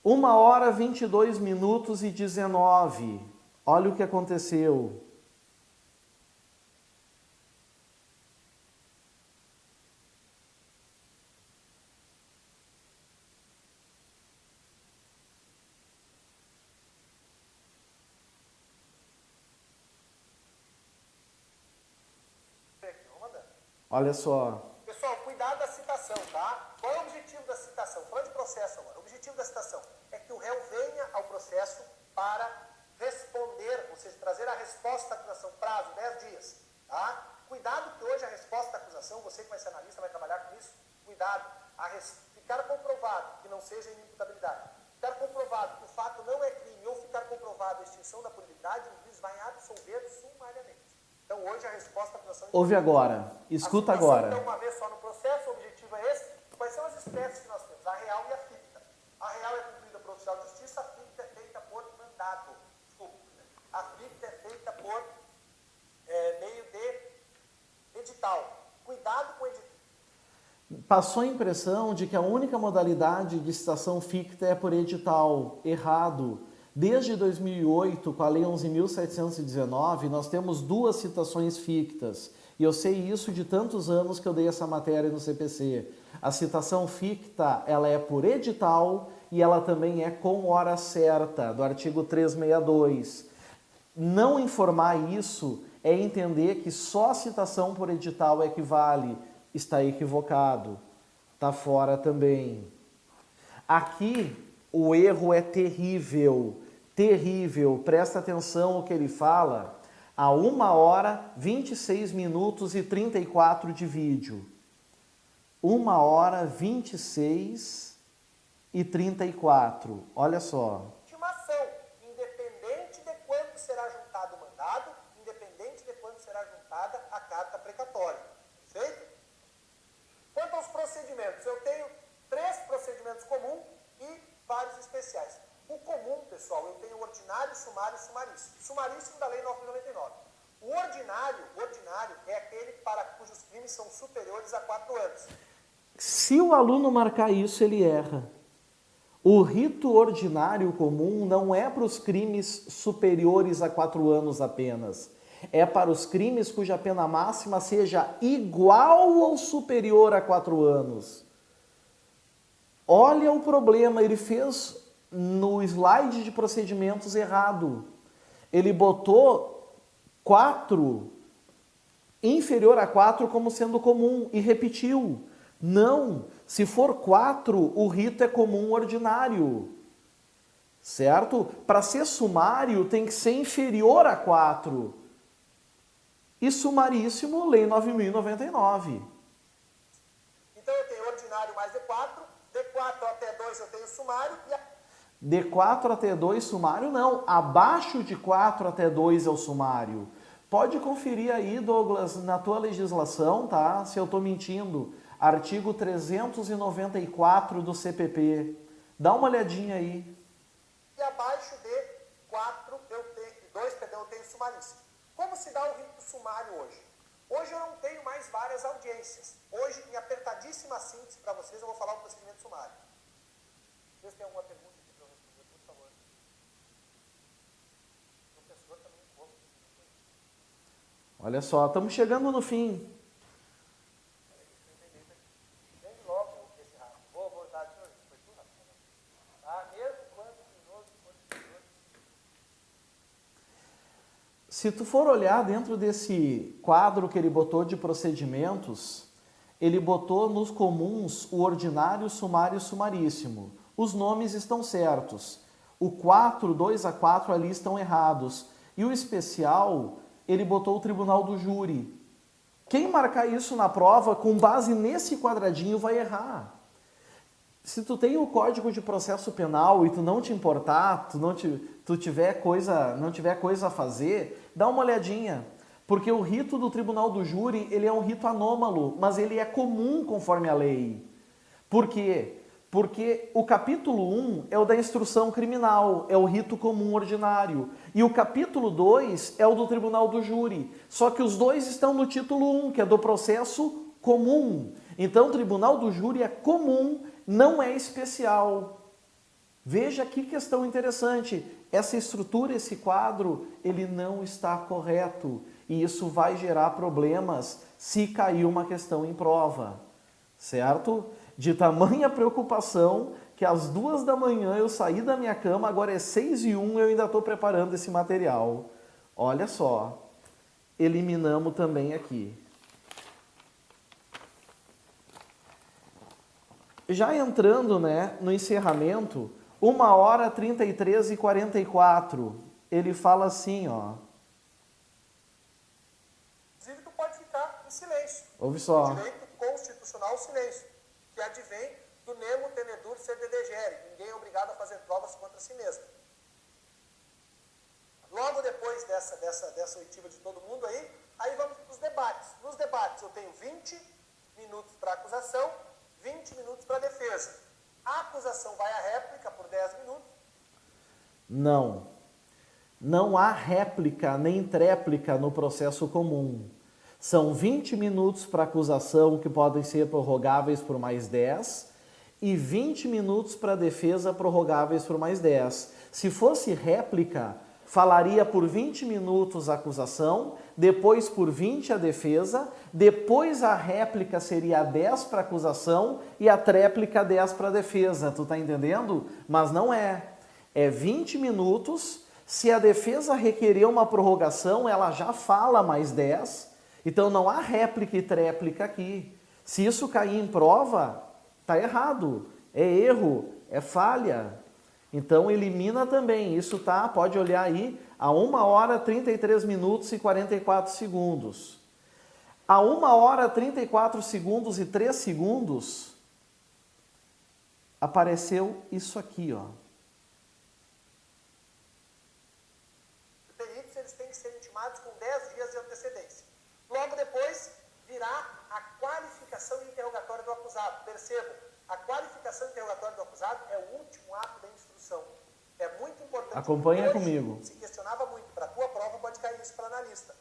[SPEAKER 1] 1h, 22 minutos e 19. Olha o que aconteceu. Olha só.
[SPEAKER 2] Pessoal, cuidado da citação, tá? Qual é o objetivo da citação? Falando de processo agora. O objetivo da citação é que o réu venha ao processo para responder, ou seja, trazer a resposta da acusação, prazo, 10 dias, tá? Cuidado que hoje a resposta da acusação, você que vai ser analista, vai trabalhar com isso, cuidado, ficar comprovado que não seja inimputabilidade, ficar comprovado que o fato não é crime ou ficar comprovado a extinção da punibilidade, o juiz vai absolver sumariamente. Então hoje a resposta da acusação...
[SPEAKER 1] Ouve agora, escuta agora.
[SPEAKER 2] Então, uma vez só no processo, o objetivo é esse. Quais são as espécies que nós temos? A real e a ficta. A real é cumprida por oficial de justiça, a ficta é feita por mandado. Desculpa. A ficta é feita por meio de edital. Cuidado com o edital.
[SPEAKER 1] Passou a impressão de que a única modalidade de citação ficta é por edital. Errado. Desde 2008, com a Lei 11.719, nós temos 2 citações fictas. E eu sei isso de tantos anos que eu dei essa matéria no CPC. A citação ficta, ela é por edital e ela também é com hora certa, do artigo 362. Não informar isso é entender que só a citação por edital é que vale. Está equivocado. Está fora também. Aqui, o erro é terrível. Terrível. Presta atenção no que ele fala. A 1h, 26 minutos e 34 de vídeo. 1h, 26 e 34. Olha só.
[SPEAKER 2] Intimação, independente de quando será juntado o mandado, independente de quando será juntada a carta precatória. Perfeito? Quanto aos procedimentos, eu tenho 3 procedimentos comuns e vários especiais. O comum, pessoal, eu tenho o ordinário, sumário e sumaríssimo. Sumaríssimo da Lei 9.099. O ordinário é aquele para cujos crimes são superiores a 4 anos.
[SPEAKER 1] Se o aluno marcar isso, ele erra. O rito ordinário comum não é para os crimes superiores a 4 anos apenas. É para os crimes cuja pena máxima seja igual ou superior a 4 anos. Olha o problema, ele fez no slide de procedimentos errado. Ele botou 4 inferior a 4 como sendo comum e repetiu. Não, se for 4, o rito é comum ordinário. Certo? Para ser sumário tem que ser inferior a 4. E sumaríssimo, Lei 9.099.
[SPEAKER 2] Então eu tenho ordinário mais D4, D4 até 2 eu tenho sumário e...
[SPEAKER 1] D4 até 2 sumário não, abaixo de 4 até 2 é o sumário. Pode conferir aí, Douglas, na tua legislação, tá? Se eu estou mentindo, artigo 394 do CPP. Dá uma olhadinha aí.
[SPEAKER 2] E abaixo de 4 eu tenho, 2, perdão, eu tenho sumaríssimo. Como se dá o rito sumário hoje? Hoje eu não tenho mais várias audiências. Hoje, em apertadíssima síntese para vocês, eu vou falar o procedimento sumário. Vocês têm alguma pergunta?
[SPEAKER 1] Olha só, estamos chegando no fim. Se tu for olhar dentro desse quadro que ele botou de procedimentos, ele botou nos comuns o ordinário, sumário e sumaríssimo. Os nomes estão certos. O 4, 2 a 4 ali estão errados. E o especial, ele botou o tribunal do júri. Quem marcar isso na prova, com base nesse quadradinho, vai errar. Se tu tem o Código de Processo Penal e tu não te importar, tu não tiver coisa a fazer, dá uma olhadinha. Porque o rito do tribunal do júri, ele é um rito anômalo, mas ele é comum conforme a lei. Por quê? Porque o capítulo 1 é o da instrução criminal, é o rito comum ordinário. E o capítulo 2 é o do tribunal do júri. Só que os dois estão no título 1, que é do processo comum. Então, o tribunal do júri é comum, não é especial. Veja que questão interessante. Essa estrutura, esse quadro, ele não está correto. E isso vai gerar problemas se cair uma questão em prova. Certo? De tamanha preocupação que às 2 da manhã eu saí da minha cama, agora é 6:01 e eu ainda estou preparando esse material. Olha só, eliminamos também aqui. Já entrando, né, no encerramento, 1h33:44, ele fala assim, ó.
[SPEAKER 2] Inclusive, tu pode ficar em silêncio.
[SPEAKER 1] Ouve só.
[SPEAKER 2] Direito constitucional, silêncio, que advém do nemo tenedur sed delegere. Ninguém é obrigado a fazer provas contra si mesmo. Logo depois dessa oitiva de todo mundo aí vamos para os debates. Nos debates eu tenho 20 minutos para acusação, 20 minutos para defesa. A acusação vai à réplica por 10 minutos.
[SPEAKER 1] Não. Não há réplica nem tréplica no processo comum. São 20 minutos para acusação, que podem ser prorrogáveis por mais 10, e 20 minutos para defesa, prorrogáveis por mais 10. Se fosse réplica, falaria por 20 minutos a acusação, depois por 20 a defesa, depois a réplica seria 10 para acusação e a tréplica 10 para defesa. Tu tá entendendo? Mas não é. É 20 minutos. Se a defesa requerer uma prorrogação, ela já fala mais 10. Então não há réplica e tréplica aqui. Se isso cair em prova, tá errado. É erro, é falha. Então elimina também. Isso tá, pode olhar aí, a 1h33:44. A 1h34:03 apareceu isso aqui, ó.
[SPEAKER 2] Peritos, eles têm que ser intimados com 10 dias de antecedência. Logo depois virá a qualificação e interrogatório do acusado. Percebam, a qualificação e interrogatório do acusado é o último ato da instrução. É muito importante.
[SPEAKER 1] Acompanha
[SPEAKER 2] hoje,
[SPEAKER 1] comigo.
[SPEAKER 2] Se questionava muito, para a tua prova pode cair isso para analista.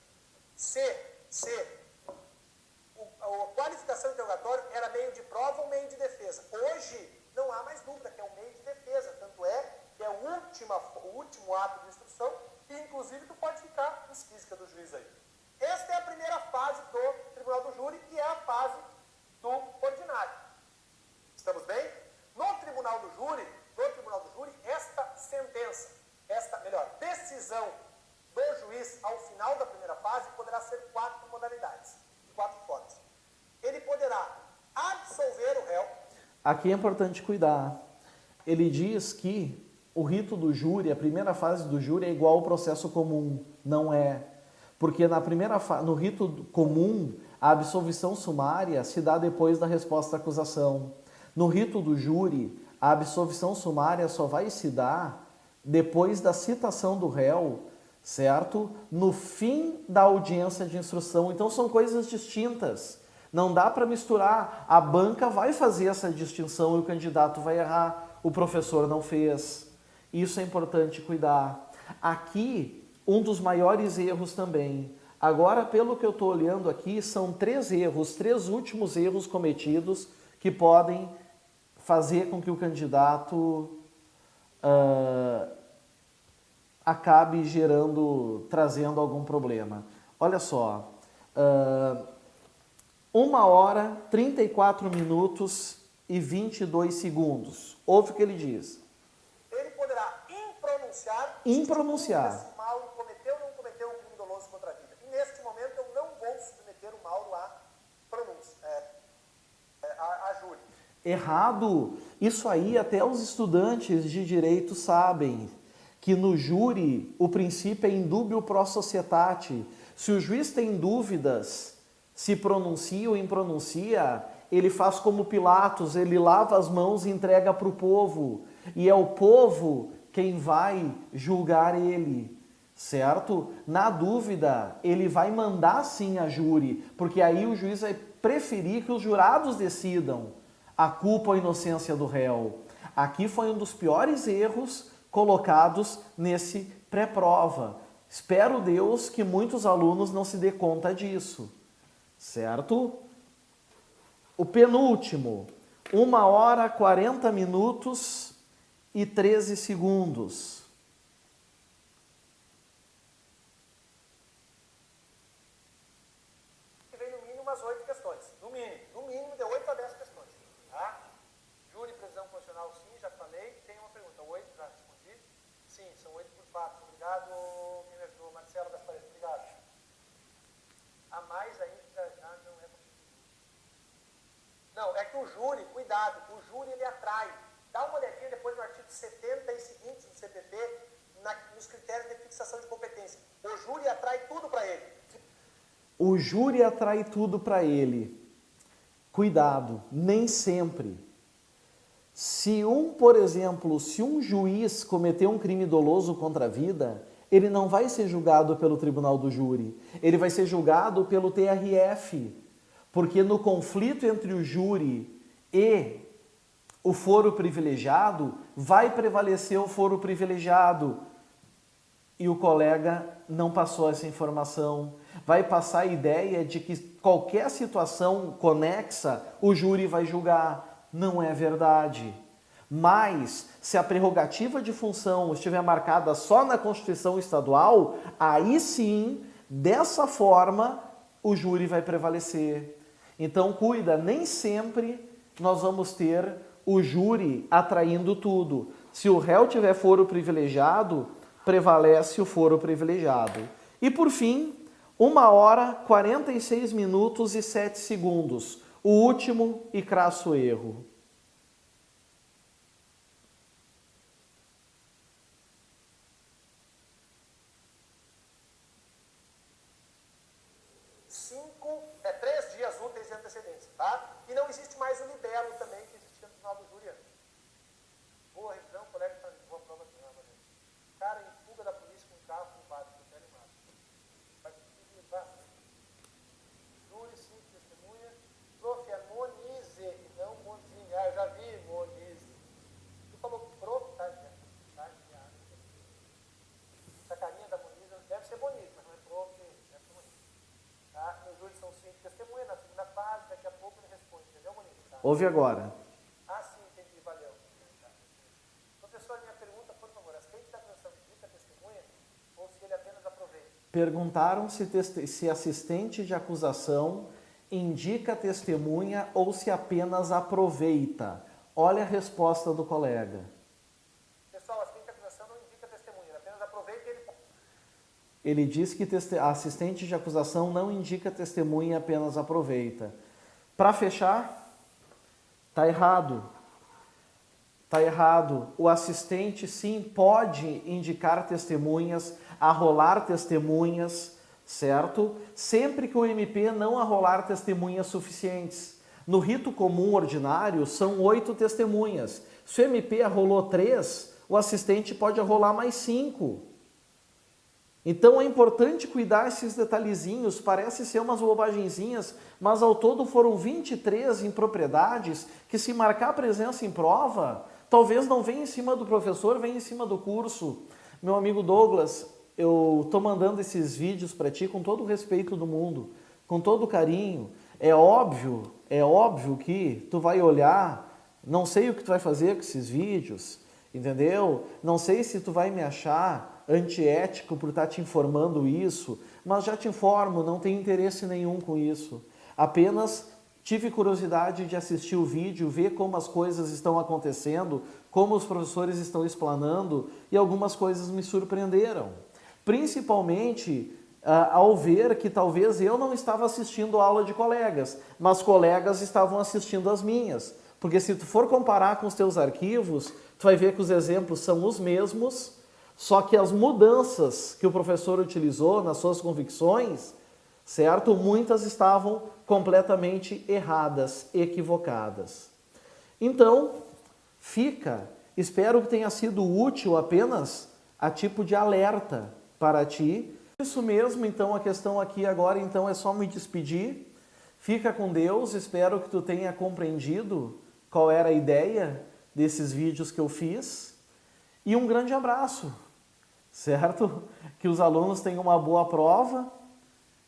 [SPEAKER 2] A qualificação e interrogatório era meio de prova ou meio de defesa. Hoje não há mais dúvida que é um meio de defesa. Tanto é que é o último ato de instrução e inclusive tu pode ficar em física do juiz aí. Esta é a primeira fase do tribunal do júri, que é a fase do ordinário. Estamos bem? No tribunal do júri, esta sentença, decisão do juiz ao final da primeira fase poderá ser 4 modalidades, 4 formas. Ele poderá absolver o réu.
[SPEAKER 1] Aqui é importante cuidar. Ele diz que o rito do júri, a primeira fase do júri é igual ao processo comum. Não é. Porque no rito comum, a absolvição sumária se dá depois da resposta à acusação. No rito do júri, a absolvição sumária só vai se dar depois da citação do réu, certo? No fim da audiência de instrução. Então são coisas distintas. Não dá para misturar. A banca vai fazer essa distinção e o candidato vai errar. O professor não fez. Isso é importante cuidar. Aqui, um dos maiores erros também. Agora, pelo que eu estou olhando aqui, são 3 erros, 3 últimos erros cometidos que podem fazer com que o candidato acabe trazendo algum problema. Olha só, 1h34:22. Ouve o que ele diz.
[SPEAKER 2] Ele poderá
[SPEAKER 1] impronunciar.
[SPEAKER 2] Se Mauro cometeu ou não cometeu um crime doloso contra a vida. E neste momento eu não vou submeter o Mauro à pronúncia, a júri.
[SPEAKER 1] Errado. Isso aí até os estudantes de direito sabem, que no júri o princípio é indubio pro societate. Se o juiz tem dúvidas se pronuncia ou impronuncia, ele faz como Pilatos, ele lava as mãos e entrega para o povo. E é o povo quem vai julgar ele, certo? Na dúvida, ele vai mandar sim a júri, porque aí o juiz vai preferir que os jurados decidam. a culpa ou a inocência do réu. Aqui foi um dos piores erros colocados nesse pré-prova. Espero, Deus, que muitos alunos não se dê conta disso, certo? O penúltimo, 1h, 40 minutos e 13 segundos.
[SPEAKER 2] Que vem no mínimo umas 8 questões. No mínimo de 8 a 10 questões. Tá? Júri, previsão constitucional, sim, já falei. Tem uma pergunta, 8, já respondi. Sim, são 8 por fato. Obrigado, quem me ajudou, Marcelo Gaspareto, obrigado. A mais ainda já não é possível. Não, é que o júri, cuidado, o júri ele atrai. Dá uma olhadinha depois no artigo 70 e seguintes do CPP, nos critérios de fixação de competência. O júri atrai tudo para ele.
[SPEAKER 1] O júri atrai tudo para ele. Cuidado, nem sempre. Por exemplo, se um juiz cometeu um crime doloso contra a vida, ele não vai ser julgado pelo tribunal do júri, ele vai ser julgado pelo TRF, porque no conflito entre o júri e o foro privilegiado, vai prevalecer o foro privilegiado. E o colega não passou essa informação. Vai passar a ideia de que qualquer situação conexa, o júri vai julgar. Não é verdade. Mas, se a prerrogativa de função estiver marcada só na Constituição Estadual, aí sim, dessa forma, o júri vai prevalecer. Então, cuida, nem sempre nós vamos ter o júri atraindo tudo. Se o réu tiver foro privilegiado, prevalece o foro privilegiado. E por fim, 1h, 46 minutos e 7 segundos. O último e crasso erro.
[SPEAKER 2] É 3 dias úteis de antecedência, tá? E não existe mais o libelo também que existia no final do júri antes. Boa revisão, colega está de boa prova de nada. Cara em fuga da polícia com um carro roubado, com pele mata. Vai levar. Júri, sim, testemunha. Prof, é Monize e não Mozinha. Ah, eu já vi Monize. Tu falou prof, tá? Essa carinha da Monize deve ser Monize, mas não é prof, deve ser Monize. Tá? No júri são 5 testemunhas, na segunda fase, daqui a pouco ele responde, entendeu, Monize? Tá?
[SPEAKER 1] Ouve agora.
[SPEAKER 2] Ah, sim, entendi, valeu. Professor, minha pergunta, por favor, assistente da acusação indica testemunha ou se ele apenas aproveita?
[SPEAKER 1] Perguntaram se assistente de acusação indica testemunha ou se apenas aproveita. Olha a resposta do colega.
[SPEAKER 2] Pessoal, assistente de acusação não indica testemunha, ele apenas aproveita e ele...
[SPEAKER 1] Ele diz que a assistente de acusação não indica testemunha, apenas aproveita. Para fechar, tá errado. Tá errado. O assistente, sim, pode indicar testemunhas, arrolar testemunhas, certo? Sempre que o MP não arrolar testemunhas suficientes. No rito comum ordinário, são 8 testemunhas. Se o MP arrolou 3, o assistente pode arrolar mais 5. Então é importante cuidar esses detalhezinhos, parece ser umas bobagenzinhas, mas ao todo foram 23 impropriedades que, se marcar presença em prova, talvez não venha em cima do professor, venha em cima do curso. Meu amigo Douglas, eu estou mandando esses vídeos para ti com todo o respeito do mundo, com todo o carinho. É óbvio que tu vai olhar, não sei o que tu vai fazer com esses vídeos, entendeu? Não sei se tu vai me achar antiético por estar te informando isso, mas já te informo, não tenho interesse nenhum com isso. Apenas tive curiosidade de assistir o vídeo, ver como as coisas estão acontecendo, como os professores estão explanando, e algumas coisas me surpreenderam. Principalmente ao ver que talvez eu não estava assistindo a aula de colegas, mas colegas estavam assistindo as minhas. Porque se tu for comparar com os teus arquivos, tu vai ver que os exemplos são os mesmos, só que as mudanças que o professor utilizou nas suas convicções, certo? Muitas estavam completamente erradas, equivocadas. Então, espero que tenha sido útil apenas a tipo de alerta para ti. Isso mesmo, então a questão aqui agora então é só me despedir. Fica com Deus, espero que tu tenha compreendido qual era a ideia desses vídeos que eu fiz. E um grande abraço, certo? Que os alunos tenham uma boa prova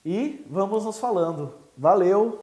[SPEAKER 1] e vamos nos falando. Valeu!